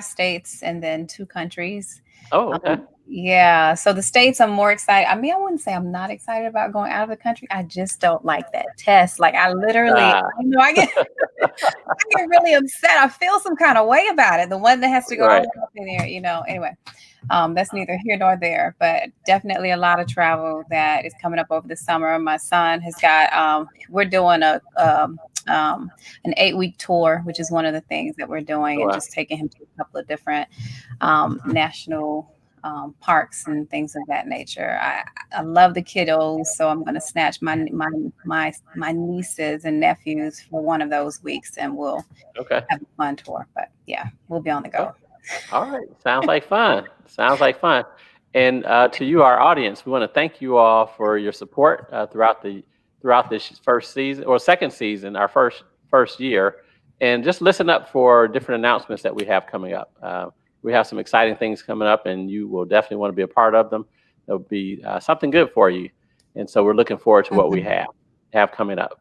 states and then 2 countries. Oh, okay. Yeah. So the States, I'm more excited. I mean, I wouldn't say I'm not excited about going out of the country. I just don't like that test. Like I literally, I get really upset. I feel some kind of way about it. The one that has to go all the way up in there, anyway, that's neither here nor there, but definitely a lot of travel that is coming up over the summer. My son has got, we're doing an 8-week tour, which is one of the things that we're doing, and just taking him to a couple of different national parks and things of that nature. I love the kiddos, so I'm going to snatch my nieces and nephews for one of those weeks, and we'll have a fun tour. But yeah, we'll be on the go. All right, sounds like fun. And to you, our audience, we want to thank you all for your support throughout this first season or second season, our first year, and just listen up for different announcements that we have coming up. We have some exciting things coming up, and you will definitely want to be a part of them. There'll be something good for you. And so we're looking forward to what we have coming up.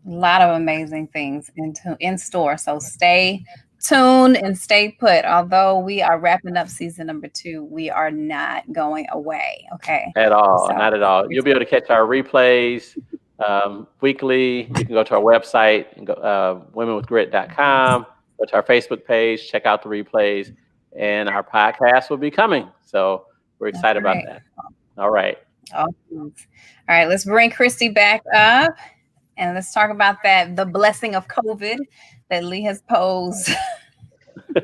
A lot of amazing things in store. So stay tuned and stay put. Although we are wrapping up season number 2, we are not going away. Okay. At all. So, not at all. You'll be able to catch our replays weekly. You can go to our website and go womenwithgrit.com. Go to our Facebook page, check out the replays, and our podcast will be coming. So we're excited about that. All right. Awesome. All right, let's bring Christy back up and let's talk about the blessing of COVID that Lee has posed.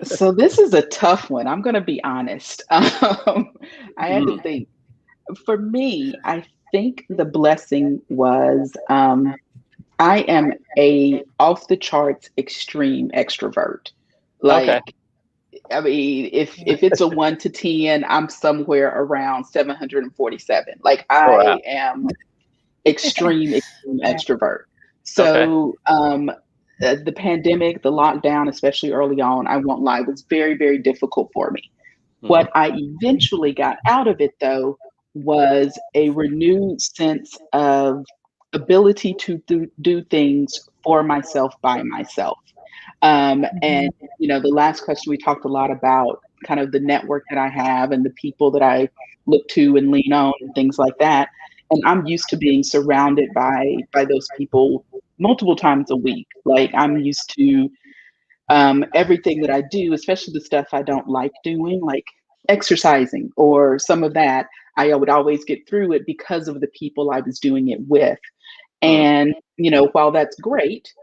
So this is a tough one. I'm going to be honest. I had to think. For me, I think the blessing was I am a off the charts extreme extrovert. I mean, if it's a 1 to 10, I'm somewhere around 747. Like I am extreme extrovert. So the pandemic, the lockdown, especially early on, I won't lie, was very, very difficult for me. What I eventually got out of it, though, was a renewed sense of ability to do things for myself by myself. And, the last question, we talked a lot about kind of the network that I have and the people that I look to and lean on and things like that. And I'm used to being surrounded by those people multiple times a week. Like, I'm used to everything that I do, especially the stuff I don't like doing, like exercising or some of that. I would always get through it because of the people I was doing it with. And, while that's great,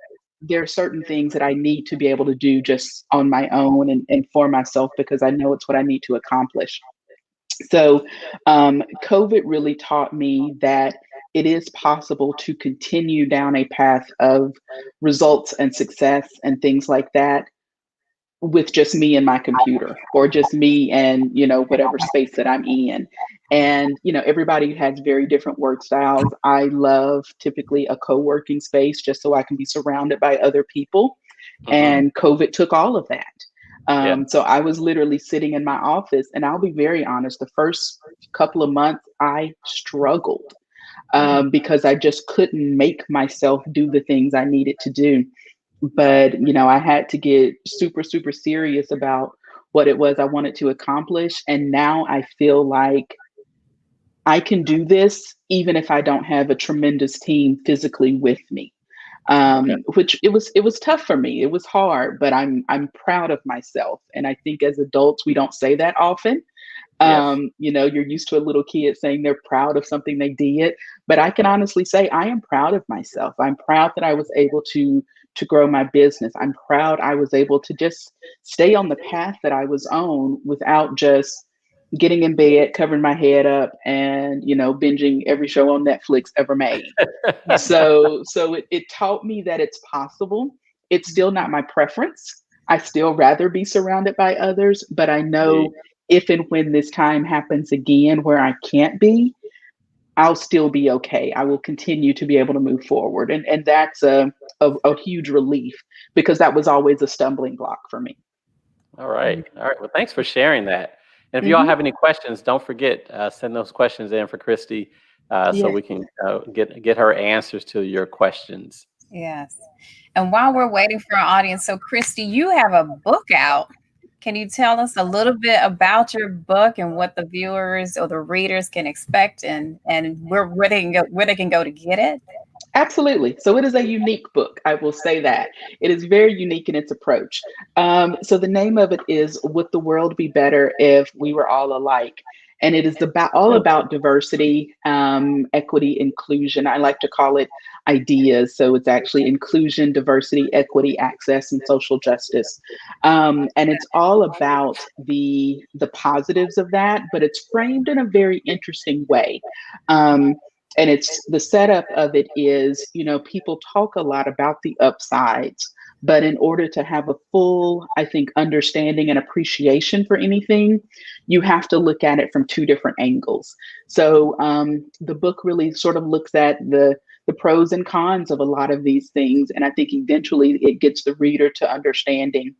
there are certain things that I need to be able to do just on my own and for myself, because I know it's what I need to accomplish. So COVID really taught me that it is possible to continue down a path of results and success and things like that with just me and my computer, or just me and, whatever space that I'm in. And, everybody has very different work styles. I love typically a co-working space just so I can be surrounded by other people. And COVID took all of that. So I was literally sitting in my office, and I'll be very honest, the first couple of months I struggled because I just couldn't make myself do the things I needed to do. But, I had to get super, super serious about what it was I wanted to accomplish. And now I feel like I can do this even if I don't have a tremendous team physically with me. Which it was tough for me. It was hard, but I'm proud of myself. And I think as adults, we don't say that often. You're used to a little kid saying they're proud of something they did, but I can honestly say I am proud of myself. I'm proud that I was able to grow my business. I'm proud I was able to just stay on the path that I was on without just getting in bed, covering my head up, and binging every show on Netflix ever made. So it taught me that it's possible. It's still not my preference. I still rather be surrounded by others, but I know if and when this time happens again where I can't be, I'll still be okay. I will continue to be able to move forward. And that's a huge relief, because that was always a stumbling block for me. All right. Well, thanks for sharing that. And if you all have any questions, don't forget, send those questions in for Christy so we can get her answers to your questions. Yes. And while we're waiting for our audience, so Christy, you have a book out. Can you tell us a little bit about your book and what the viewers or the readers can expect, and where they can go to get it? Absolutely. So it is a unique book. I will say that. It is very unique in its approach. So the name of it is "Would the World Be Better If We Were All Alike?" And it is all about diversity, equity, inclusion. I like to call it IDEAS. So it's actually inclusion, diversity, equity, access, and social justice. And it's all about the positives of that, but it's framed in a very interesting way. And it's the setup of it is, people talk a lot about the upsides, but in order to have a full, I think, understanding and appreciation for anything, you have to look at it from two different angles. So the book really sort of looks at the pros and cons of a lot of these things. And I think eventually it gets the reader to understanding,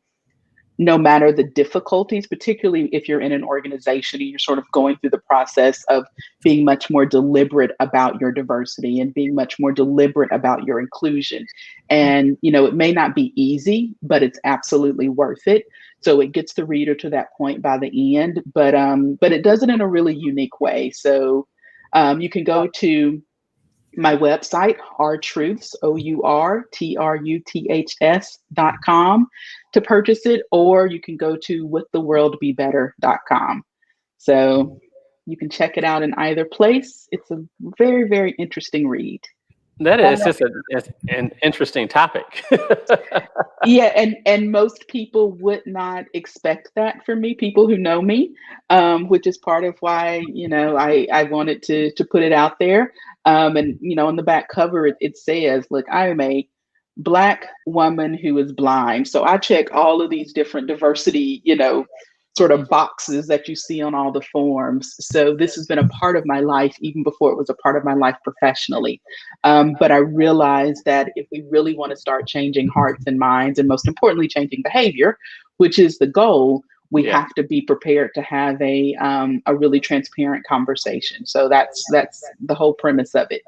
no matter the difficulties, particularly if you're in an organization and you're sort of going through the process of being much more deliberate about your diversity and being much more deliberate about your inclusion. And, it may not be easy, but it's absolutely worth it. So it gets the reader to that point by the end, but it does it in a really unique way. So you can go to my website, ourtruths, OURTRUTHS.com to purchase it, or you can go to wouldtheworldbebetter.com. So you can check it out in either place. It's a very, very interesting read. That is just an interesting topic. Yeah, and most people would not expect that from me, people who know me, which is part of why, I wanted to put it out there. And, on the back cover, it says, look, I am a Black woman who is blind. So I check all of these different diversity, sort of boxes that you see on all the forms. So this has been a part of my life even before it was a part of my life professionally. But I realized that if we really want to start changing hearts and minds, and most importantly, changing behavior, which is the goal, we have to be prepared to have a really transparent conversation. So that's the whole premise of it.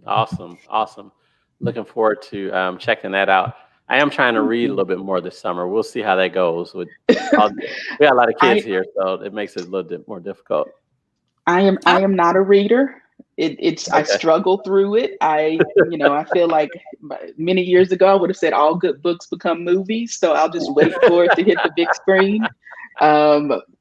Awesome. looking forward to checking that out. I am trying to read a little bit more this summer. We'll see how that goes. We got a lot of kids here, so it makes it a little bit more difficult. I am not a reader. It's Okay. I struggle through it. I feel like many years ago I would have said all good books become movies, so I'll just wait for it to hit the big screen.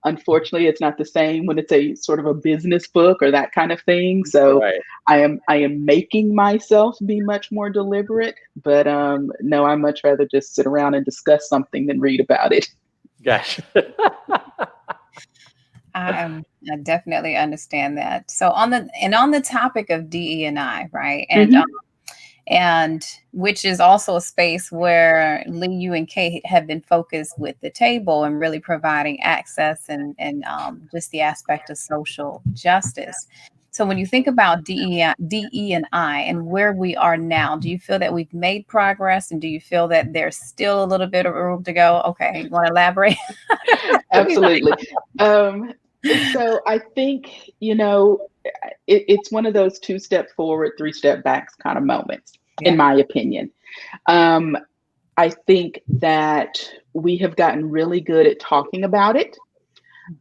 Unfortunately, it's not the same when it's a sort of a business book or that kind of thing. So Right. I am making myself be much more deliberate, but no, I much rather just sit around and discuss something than read about it. Gosh. I definitely understand that. So on the topic of DE&I, right? And which is also a space where Lee, you and Kate have been focused with the table and really providing access and just the aspect of social justice. So when you think about DE&I and where we are now, do you feel that we've made progress, and do you feel that there's still a little bit of room to go? Okay, you want to elaborate? Absolutely. So I think, it's one of those 2-step forward, 3-step backs kind of moments, in my opinion. I think that we have gotten really good at talking about it.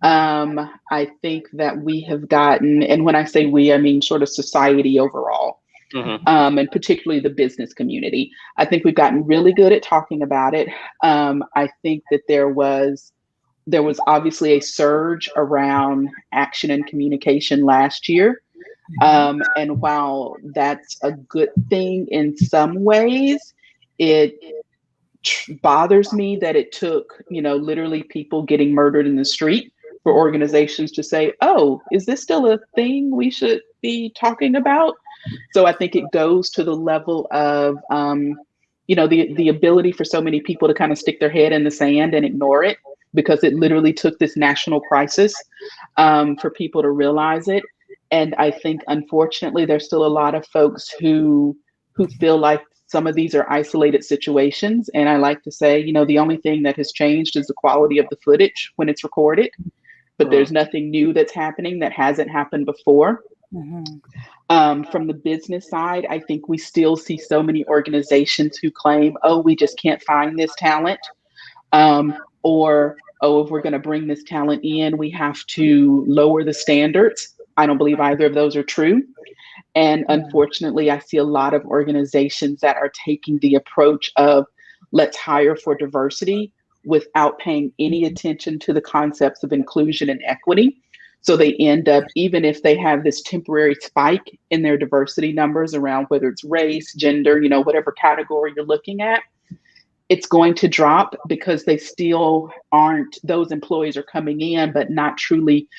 I think that we have gotten, and when I say we, I mean sort of society overall, and particularly the business community. I think we've gotten really good at talking about it. I think that there was obviously a surge around action and communication last year. And while that's a good thing in some ways, it bothers me that it took, literally people getting murdered in the street for organizations to say, oh, is this still a thing we should be talking about? So I think it goes to the level of, the ability for so many people to kind of stick their head in the sand and ignore it, because it literally took this national crisis for people to realize it. And I think, unfortunately, there's still a lot of folks who feel like some of these are isolated situations. And I like to say, the only thing that has changed is the quality of the footage when it's recorded. But there's nothing new that's happening that hasn't happened before. From the business side, I think we still see so many organizations who claim, oh, we just can't find this talent. Or, oh, if we're going to bring this talent in, we have to lower the standards. I don't believe either of those are true. And unfortunately, I see a lot of organizations that are taking the approach of let's hire for diversity without paying any attention to the concepts of inclusion and equity. So they end up, even if they have this temporary spike in their diversity numbers around whether it's race, gender, whatever category you're looking at, it's going to drop because they still aren't, those employees are coming in, but not truly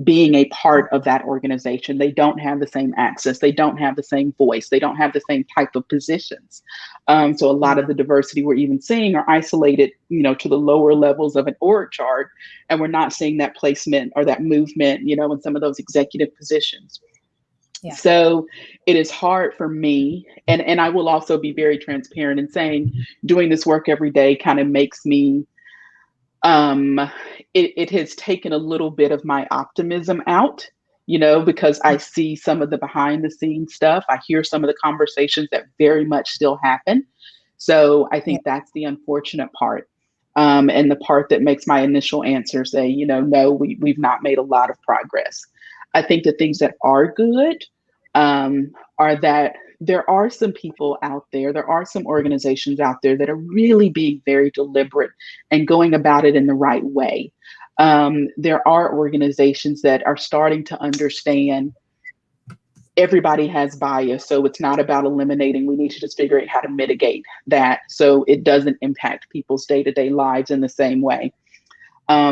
being a part of that organization. They don't have the same access. They don't have the same voice. They don't have the same type of positions. So a lot of the diversity we're even seeing are isolated, to the lower levels of an org chart. And we're not seeing that placement or that movement, in some of those executive positions. Yeah. So it is hard for me. And I will also be very transparent in saying doing this work every day kind of makes me, it has taken a little bit of my optimism out, because I see some of the behind the scenes stuff. I hear some of the conversations that very much still happen. So I think that's the unfortunate part. And the part that makes my initial answer say, no, we've not made a lot of progress. I think the things that are good are that there are some people out there are some organizations out there that are really being very deliberate and going about it in the right way. There are organizations that are starting to understand everybody has bias, so it's not about eliminating. We need to just figure out how to mitigate that so it doesn't impact people's day-to-day lives in the same way. I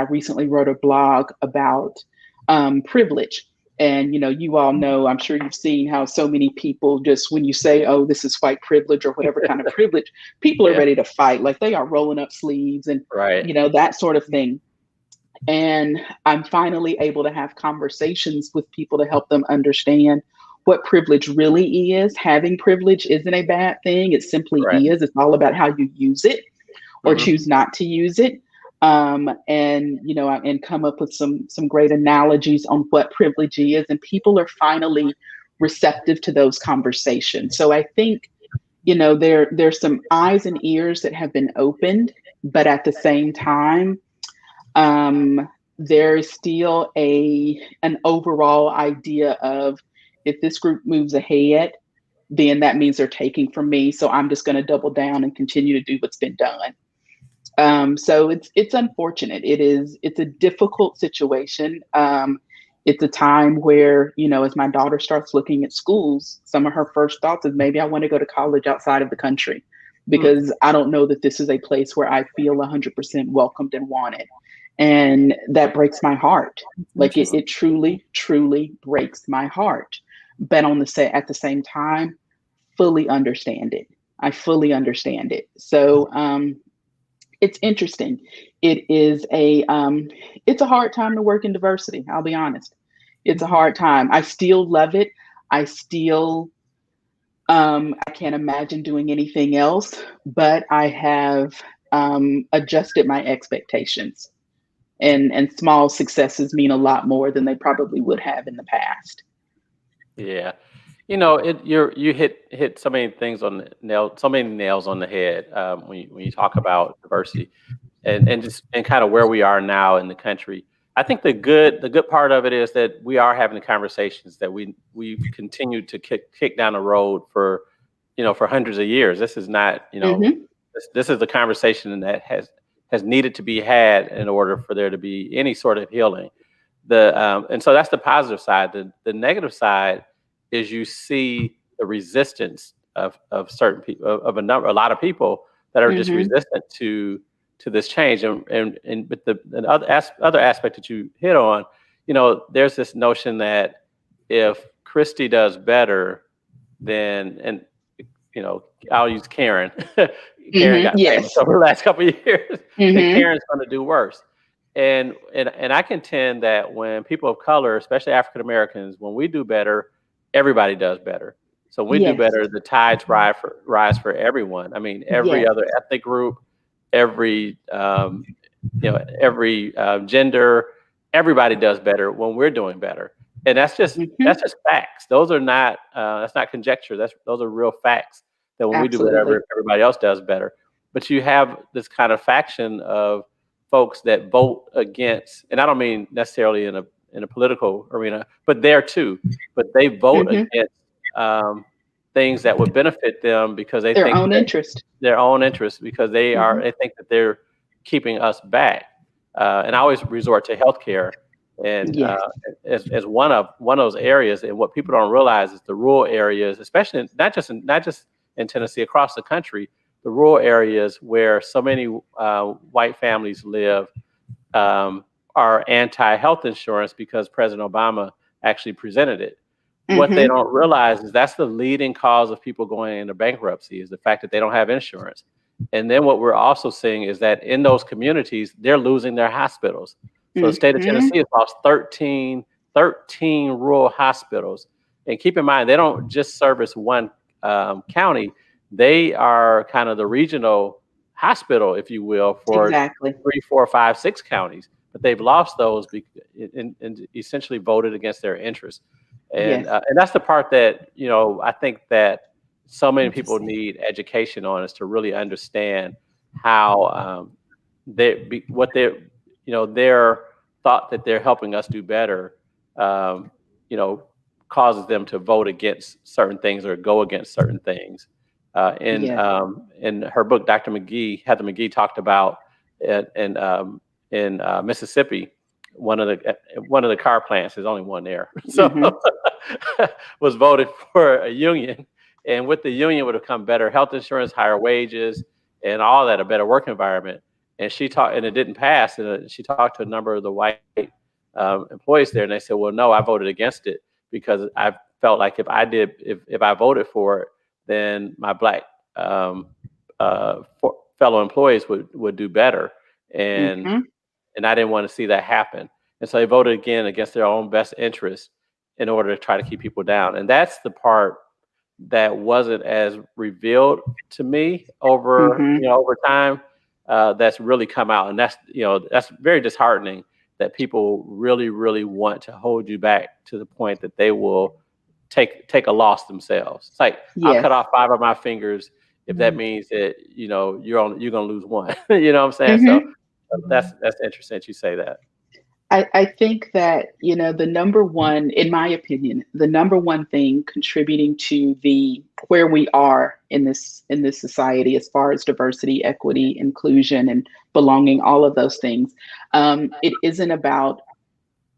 recently wrote a blog about privilege. And, you all know, I'm sure you've seen how so many people just when you say, oh, this is white privilege or whatever kind of privilege, people are ready to fight. Like they are rolling up sleeves and, that sort of thing. And I'm finally able to have conversations with people to help them understand what privilege really is. Having privilege isn't a bad thing. It simply is. It's all about how you use it or choose not to use it. And come up with some great analogies on what privilege is. And people are finally receptive to those conversations. So I think, there's some eyes and ears that have been opened, but at the same time, there is still an overall idea of, if this group moves ahead, then that means they're taking from me. So I'm just going to double down and continue to do what's been done. So it's unfortunate. It's a difficult situation. It's a time where, as my daughter starts looking at schools, some of her first thoughts is, maybe I want to go to college outside of the country, because I don't know that this is a place where I feel 100% welcomed and wanted. And that breaks my heart. Like it truly, truly breaks my heart. But at the same time, fully understand it. I fully understand it. So it's interesting. It's a hard time to work in diversity. I'll be honest. It's a hard time. I still love it. I can't imagine doing anything else, but I have adjusted my expectations, and small successes mean a lot more than they probably would have in the past. Yeah. You hit so many things on the nail, so many nails on the head when you talk about diversity and kind of where we are now in the country. I think the good part of it is that we are having the conversations that we've continued to kick down the road for hundreds of years. This is not this is the conversation that has needed to be had in order for there to be any sort of healing. And so that's the positive side. The negative side is you see the resistance of certain people, of a lot of people that are just resistant to this change. But the other aspect that you hit on, there's this notion that if Christy does better, then I'll use Karen. Karen got famous over the last couple of years, and Karen's going to do worse. And I contend that when people of color, especially African Americans, when we do better, everybody does better. So when we do better, the tides rise for everyone. I mean, every other ethnic group, every gender, everybody does better when we're doing better. And that's just facts. Those are not that's not conjecture. Those are real facts, that when we do better, everybody else does better. But you have this kind of faction of folks that vote against, and I don't mean necessarily in a political arena, but there too. But they vote against things that would benefit them because they think their own interest, because they think that they're keeping us back. And I always resort to healthcare, and as one of those areas. And what people don't realize is the rural areas, especially not just in Tennessee, across the country, the rural areas where so many white families live are anti-health insurance because President Obama actually presented it. What they don't realize is that's the leading cause of people going into bankruptcy, is the fact that they don't have insurance. And then what we're also seeing is that in those communities, they're losing their hospitals. So the state of Tennessee has lost 13 rural hospitals. And keep in mind, they don't just service one county. They are kind of the regional hospital, if you will, for 3, 4, 5, 6 counties. But they've lost those and essentially voted against their interests. And that's the part that, I think that so many people need education on, is to really understand how their thought that they're helping us do better, causes them to vote against certain things or go against certain things. In her book, Heather McGee talked about in Mississippi, one of the car plants, there's only one there, so was voted for a union, and with the union would have come better health insurance, higher wages, and all that, a better work environment. And and it didn't pass. And she talked to a number of the white employees there, and they said, "Well, no, I voted against it because I felt like if I voted for it, then my black fellow employees would do better, and I didn't want to see that happen." And so they voted again against their own best interest in order to try to keep people down. And that's the part that wasn't as revealed to me over time. That's really come out, and that's very disheartening, that people really, really want to hold you back to the point that they will take a loss themselves. It's like, I'll Yes. cut off 5 of my fingers if that means that, you know, you're going to lose one. You know what I'm saying? So that's interesting that you say that. I think that, you know, the number one, in my opinion, the number one thing contributing to where we are in this society, as far as diversity, equity, inclusion, and belonging, all of those things, it isn't about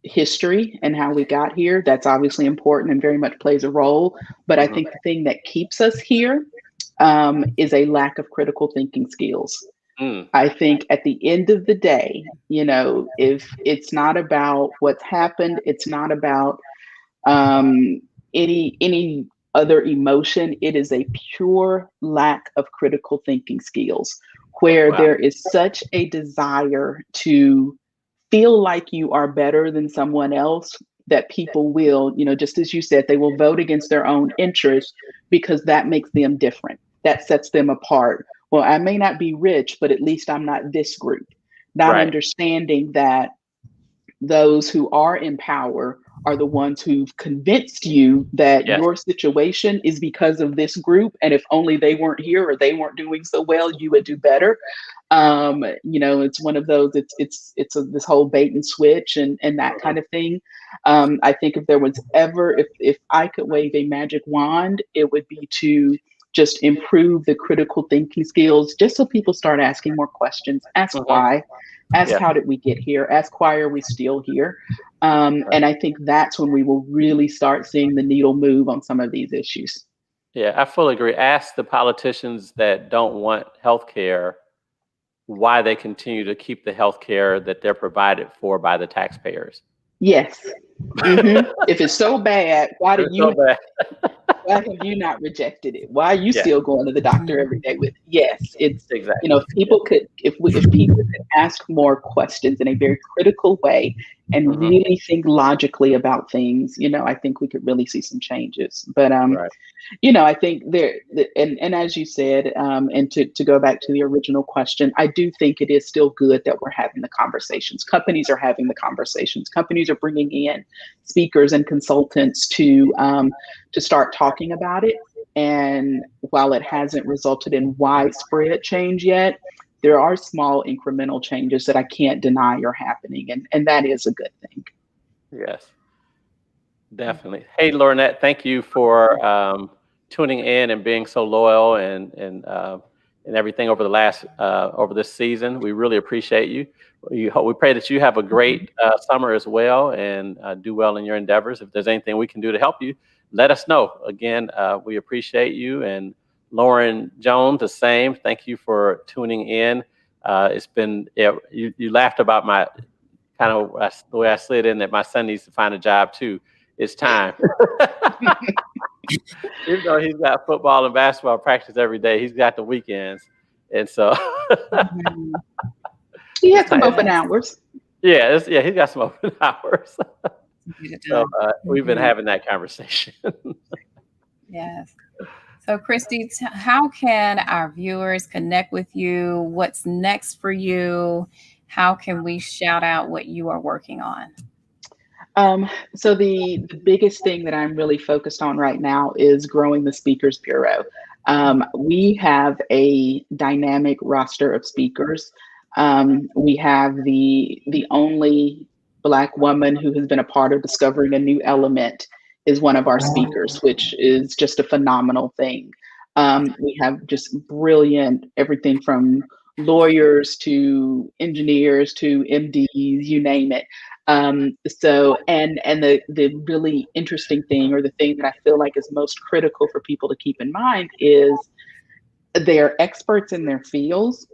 history and how we got here. That's obviously important and very much plays a role. But I think the thing that keeps us here is a lack of critical thinking skills. I think at the end of the day, you know, if it's not about what's happened, it's not about any other emotion. It is a pure lack of critical thinking skills, where there is such a desire to feel like you are better than someone else, that people will, you know, just as you said, they will vote against their own interests because that makes them different. That sets them apart. Well, I may not be rich, but at least I'm not this group. Not understanding that those who are in power are the ones who've convinced you that your situation is because of this group. And if only they weren't here or they weren't doing so well, you would do better. You know, it's one of those, it's this whole bait and switch and that kind of thing. I think if there was ever, if I could wave a magic wand, it would be to just improve the critical thinking skills, just so people start asking more questions. Ask why, ask how did we get here, ask why are we still here. And I think that's when we will really start seeing the needle move on some of these issues. Yeah, I fully agree. Ask the politicians that don't want health care why they continue to keep the health care that they're provided for by the taxpayers. Yes. If it's so bad, why have you not rejected it? Why are you still going to the doctor every day with? Yes, it's exactly. You know, if people could, if people could ask more questions in a very critical way and really think logically about things, you know, I think we could really see some changes. But you know, I think and as you said, and to go back to the original question, I do think it is still good that we're having the conversations. Companies are having the conversations. Companies are bringing in speakers and consultants to start talking about it. And while it hasn't resulted in widespread change yet, there are small incremental changes that I can't deny are happening. And that is a good thing. Yes, definitely. Hey, Laurinette, thank you for tuning in and being so loyal and everything over the last over this season. We really appreciate you. We pray that you have a great summer as well and do well in your endeavors. If there's anything we can do to help you, let us know. Again, we appreciate you. And Lauren Jones, the same. Thank you for tuning in. It's been, you laughed about my kind of the way I slid in that my son needs to find a job too. It's time. Even though he's got football and basketball practice every day, he's got the weekends. And so he has some open hours. Yeah, he's got some open hours. So we've been having that conversation. Yes. So Christy, how can our viewers connect with you? What's next for you? How can we shout out what you are working on? So the biggest thing that I'm really focused on right now is growing the Speakers Bureau. We have a dynamic roster of speakers. We have the only Black woman who has been a part of Discovering a New Element is one of our speakers, which is just a phenomenal thing. We have just brilliant, everything from lawyers to engineers to MDs, you name it. So, and the really interesting thing, or the thing that I feel like is most critical for people to keep in mind, is they are experts in their fields,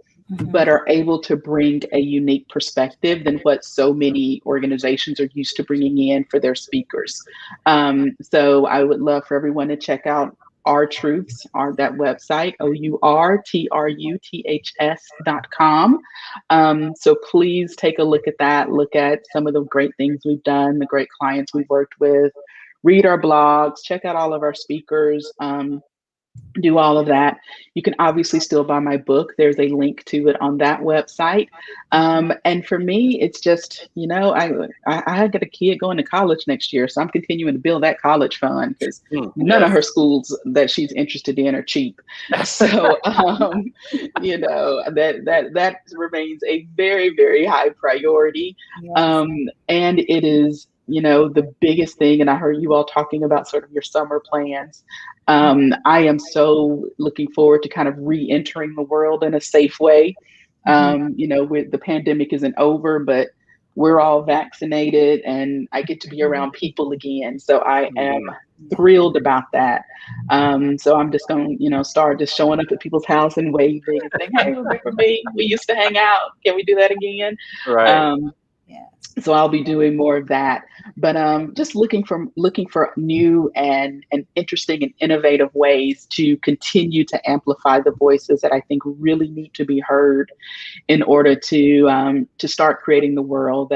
but are able to bring a unique perspective than what so many organizations are used to bringing in for their speakers. So I would love for everyone to check out Our Truths, that website, OURTRUTHS.com. So please take a look at that, look at some of the great things we've done, the great clients we've worked with, read our blogs, check out all of our speakers. do all of that. You can obviously still buy my book. There's a link to it on that website. And for me, it's just, I got a kid going to college next year, so I'm continuing to build that college fund because none of her schools that she's interested in are cheap. So, that remains a very, very high priority. Yes. And it is, the biggest thing. And I heard you all talking about sort of your summer plans. I am so looking forward to kind of re-entering the world in a safe way. With the pandemic isn't over, but we're all vaccinated and I get to be around people again. So I am thrilled about that. So I'm just going to, start just showing up at people's house and waving and saying, hey, remember me? We used to hang out. Can we do that again? Right. So I'll be doing more of that, but just looking for new and interesting and innovative ways to continue to amplify the voices that I think really need to be heard in order to start creating the world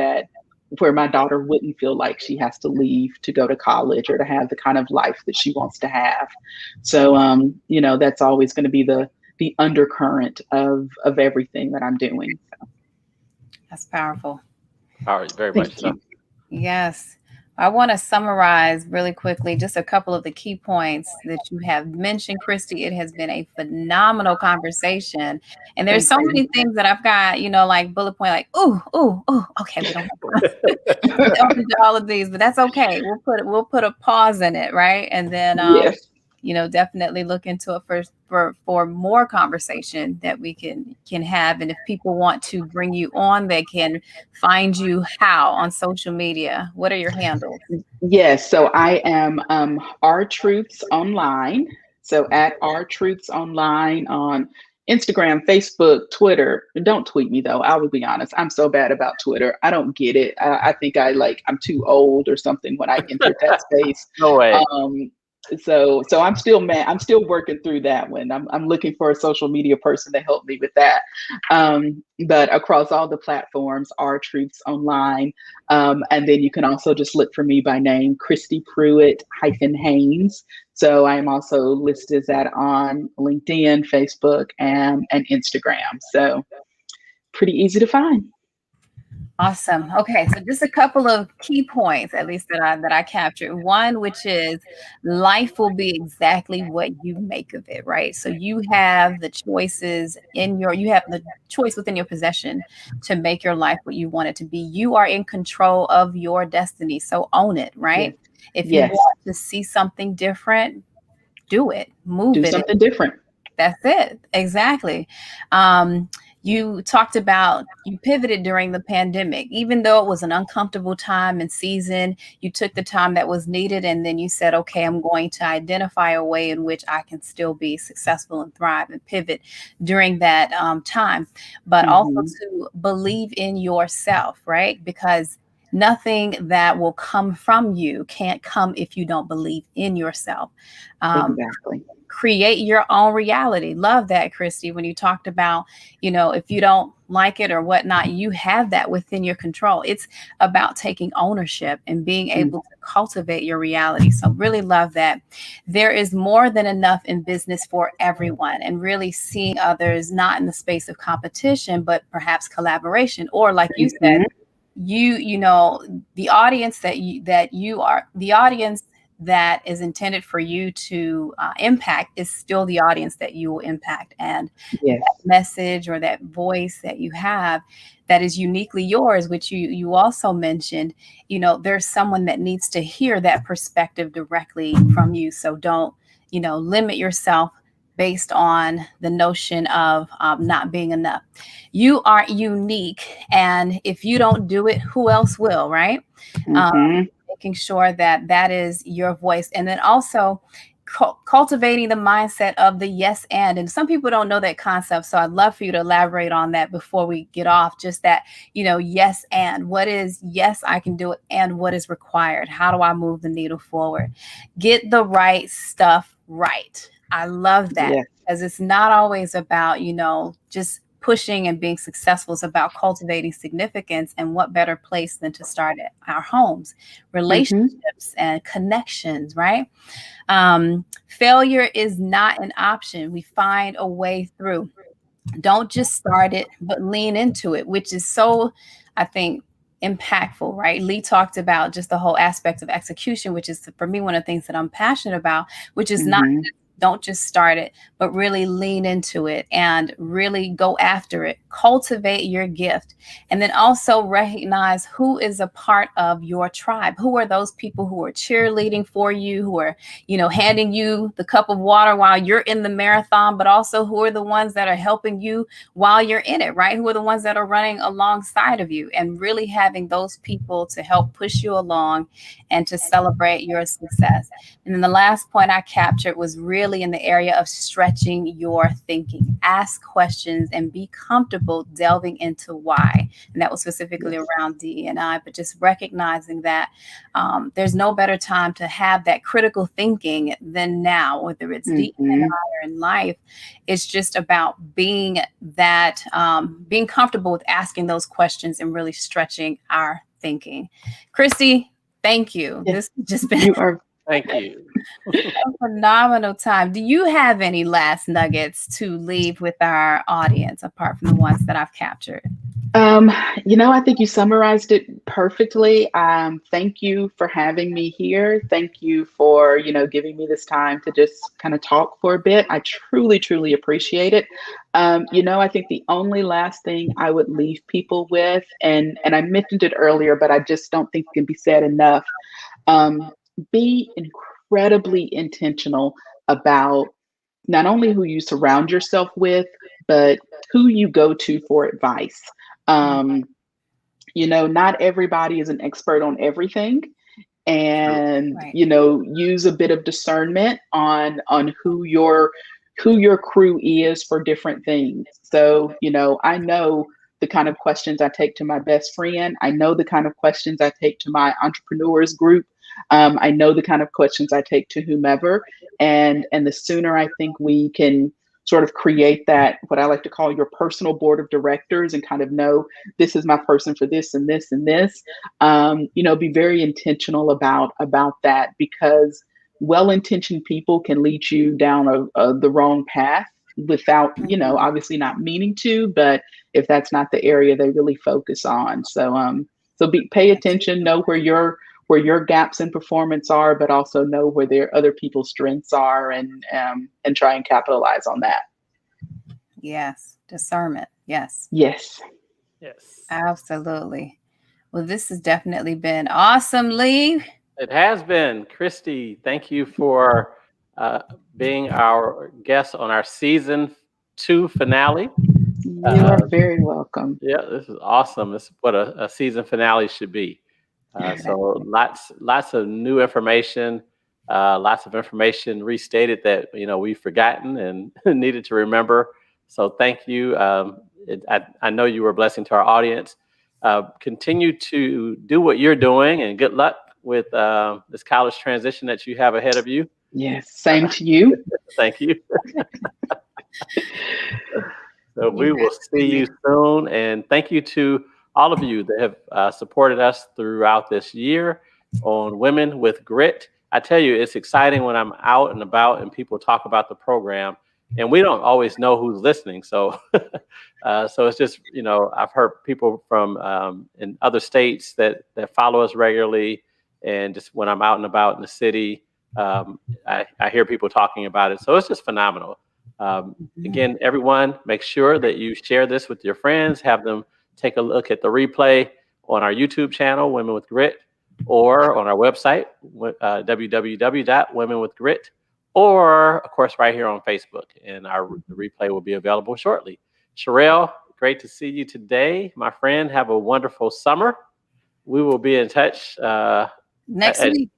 where my daughter wouldn't feel like she has to leave to go to college or to have the kind of life that she wants to have. So that's always going to be the undercurrent of everything that I'm doing. So. That's powerful. All right, very much so. Yes. I want to summarize really quickly just a couple of the key points that you have mentioned, Christy. It has been a phenomenal conversation. And there's so many things that I've got, like bullet point, like, ooh, okay, we don't have to do all of these, but that's okay. We'll put a pause in it, right? And then yes. Definitely look into it for more conversation that we can have. And if people want to bring you on, they can find you how on social media. What are your handles? Yes, so I am R Truths Online. So at R Truths Online on Instagram, Facebook, Twitter. Don't tweet me though. I will be honest. I'm so bad about Twitter. I don't get it. I think I'm too old or something when I entered that space. No way. So I'm still mad. I'm still working through that one. I'm looking for a social media person to help me with that. But across all the platforms, R Truths Online. And then you can also just look for me by name, Christy Pruitt-Haynes. So I am also listed as that on LinkedIn, Facebook, and Instagram. So pretty easy to find. Awesome. Okay, so just a couple of key points, at least that I captured. One, which is life will be exactly what you make of it, right? So you have the choices you have the choice within your possession to make your life what you want it to be. You are in control of your destiny, so own it, right? Yes. If you want to see something different, do it. Do something different. That's it. Exactly. You talked about you pivoted during the pandemic, even though it was an uncomfortable time and season, you took the time that was needed. And then you said, okay, I'm going to identify a way in which I can still be successful and thrive and pivot during that time, but also to believe in yourself, right? Because nothing that will come from you can't come if you don't believe in yourself. Exactly. Create your own reality. Love that, Christy, when you talked about, if you don't like it or whatnot, you have that within your control. It's about taking ownership and being able to cultivate your reality. So really love that. There is more than enough in business for everyone, and really seeing others not in the space of competition, but perhaps collaboration, or like you said, the audience the audience that is intended for you to impact is still the audience that you will impact. And that message or that voice that you have that is uniquely yours, which you also mentioned, there's someone that needs to hear that perspective directly from you. So don't, limit yourself based on the notion of not being enough. You are unique. And if you don't do it, who else will, right? Making sure that is your voice. And then also cultivating the mindset of the yes and some people don't know that concept. So I'd love for you to elaborate on that before we get off. Just that, yes and what is yes, I can do it, and what is required. How do I move the needle forward? Get the right stuff right. I love that because it's not always about, just pushing and being successful is about cultivating significance. And what better place than to start at our homes, relationships, and connections, right? Failure is not an option. We find a way through. Don't just start it, but lean into it, which is so, I think, impactful, right? Lee talked about just the whole aspect of execution, which is for me one of the things that I'm passionate about, which is not don't just start it, but really lean into it and really go after it. Cultivate your gift. And then also recognize who is a part of your tribe. Who are those people who are cheerleading for you, who are, handing you the cup of water while you're in the marathon, but also who are the ones that are helping you while you're in it, right? Who are the ones that are running alongside of you, and really having those people to help push you along and to celebrate your success. And then the last point I captured was really in the area of stretching your thinking. Ask questions and be comfortable delving into why. And that was specifically around DE&I, but just recognizing that there's no better time to have that critical thinking than now, whether it's DE&I or in life. It's just about being that, being comfortable with asking those questions and really stretching our thinking. Christy, thank you. This has just been Thank you. a phenomenal time. Do you have any last nuggets to leave with our audience apart from the ones that I've captured? I think you summarized it perfectly. Thank you for having me here. Thank you for, giving me this time to just kind of talk for a bit. I truly, truly appreciate it. I think the only last thing I would leave people with, and I mentioned it earlier, but I just don't think it can be said enough. Be incredibly intentional about not only who you surround yourself with, but who you go to for advice. Not everybody is an expert on everything, and use a bit of discernment on who your crew is for different things. So, I know the kind of questions I take to my best friend. I know the kind of questions I take to my entrepreneurs group. I know the kind of questions I take to whomever, and the sooner I think we can sort of create that, what I like to call your personal board of directors, and kind of know this is my person for this and this and this, be very intentional about that, because well-intentioned people can lead you down the wrong path without, obviously not meaning to, but if that's not the area they really focus on. So pay attention, know where your gaps in performance are, but also know where their other people's strengths are, and try and capitalize on that. Yes. Discernment. Yes. Yes. Absolutely. Well, this has definitely been awesome, Lee. It has been. Christy, thank you for being our guest on our season 2 finale. You are very welcome. Yeah, this is awesome. This is what a season finale should be. So lots of new information, lots of information restated that we've forgotten and needed to remember. So thank you. I know you were a blessing to our audience. Continue to do what you're doing, and good luck with this college transition that you have ahead of you. Yes, same to you. Thank you. So we will see you soon, and thank you to all of you that have supported us throughout this year on Women with Grit. I tell you, it's exciting when I'm out and about and people talk about the program, and we don't always know who's listening. So, so it's just, I've heard people from in other states that follow us regularly, and just when I'm out and about in the city, I hear people talking about it. So it's just phenomenal. Again, everyone, make sure that you share this with your friends, have them take a look at the replay on our YouTube channel, Women with Grit, or on our website, www.womenwithgrit, or, of course, right here on Facebook. And the replay will be available shortly. Sherelle, great to see you today. My friend, have a wonderful summer. We will be in touch next week.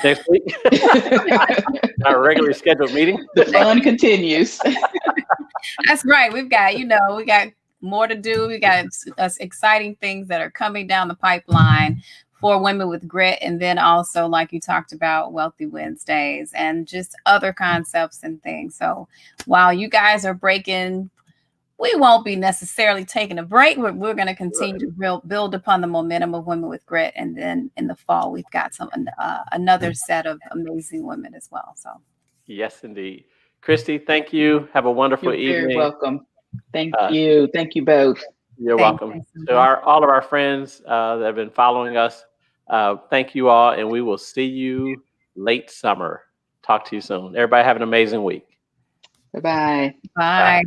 Next week. Our regularly scheduled meeting. The fun continues. That's right. We got more to do. We got exciting things that are coming down the pipeline for Women with Grit. And then also, like you talked about, Wealthy Wednesdays and just other concepts and things. So while you guys are breaking we won't be necessarily taking a break. We're going to continue to build upon the momentum of Women with Grit. And then in the fall, we've got another set of amazing women as well. So, yes, indeed. Christy, thank you. Have a wonderful You're evening. very welcome. Thank you. Thank you both. You're welcome. So all of our friends that have been following us, thank you all, and we will see you late summer. Talk to you soon. Everybody have an amazing week. Bye-bye. Bye.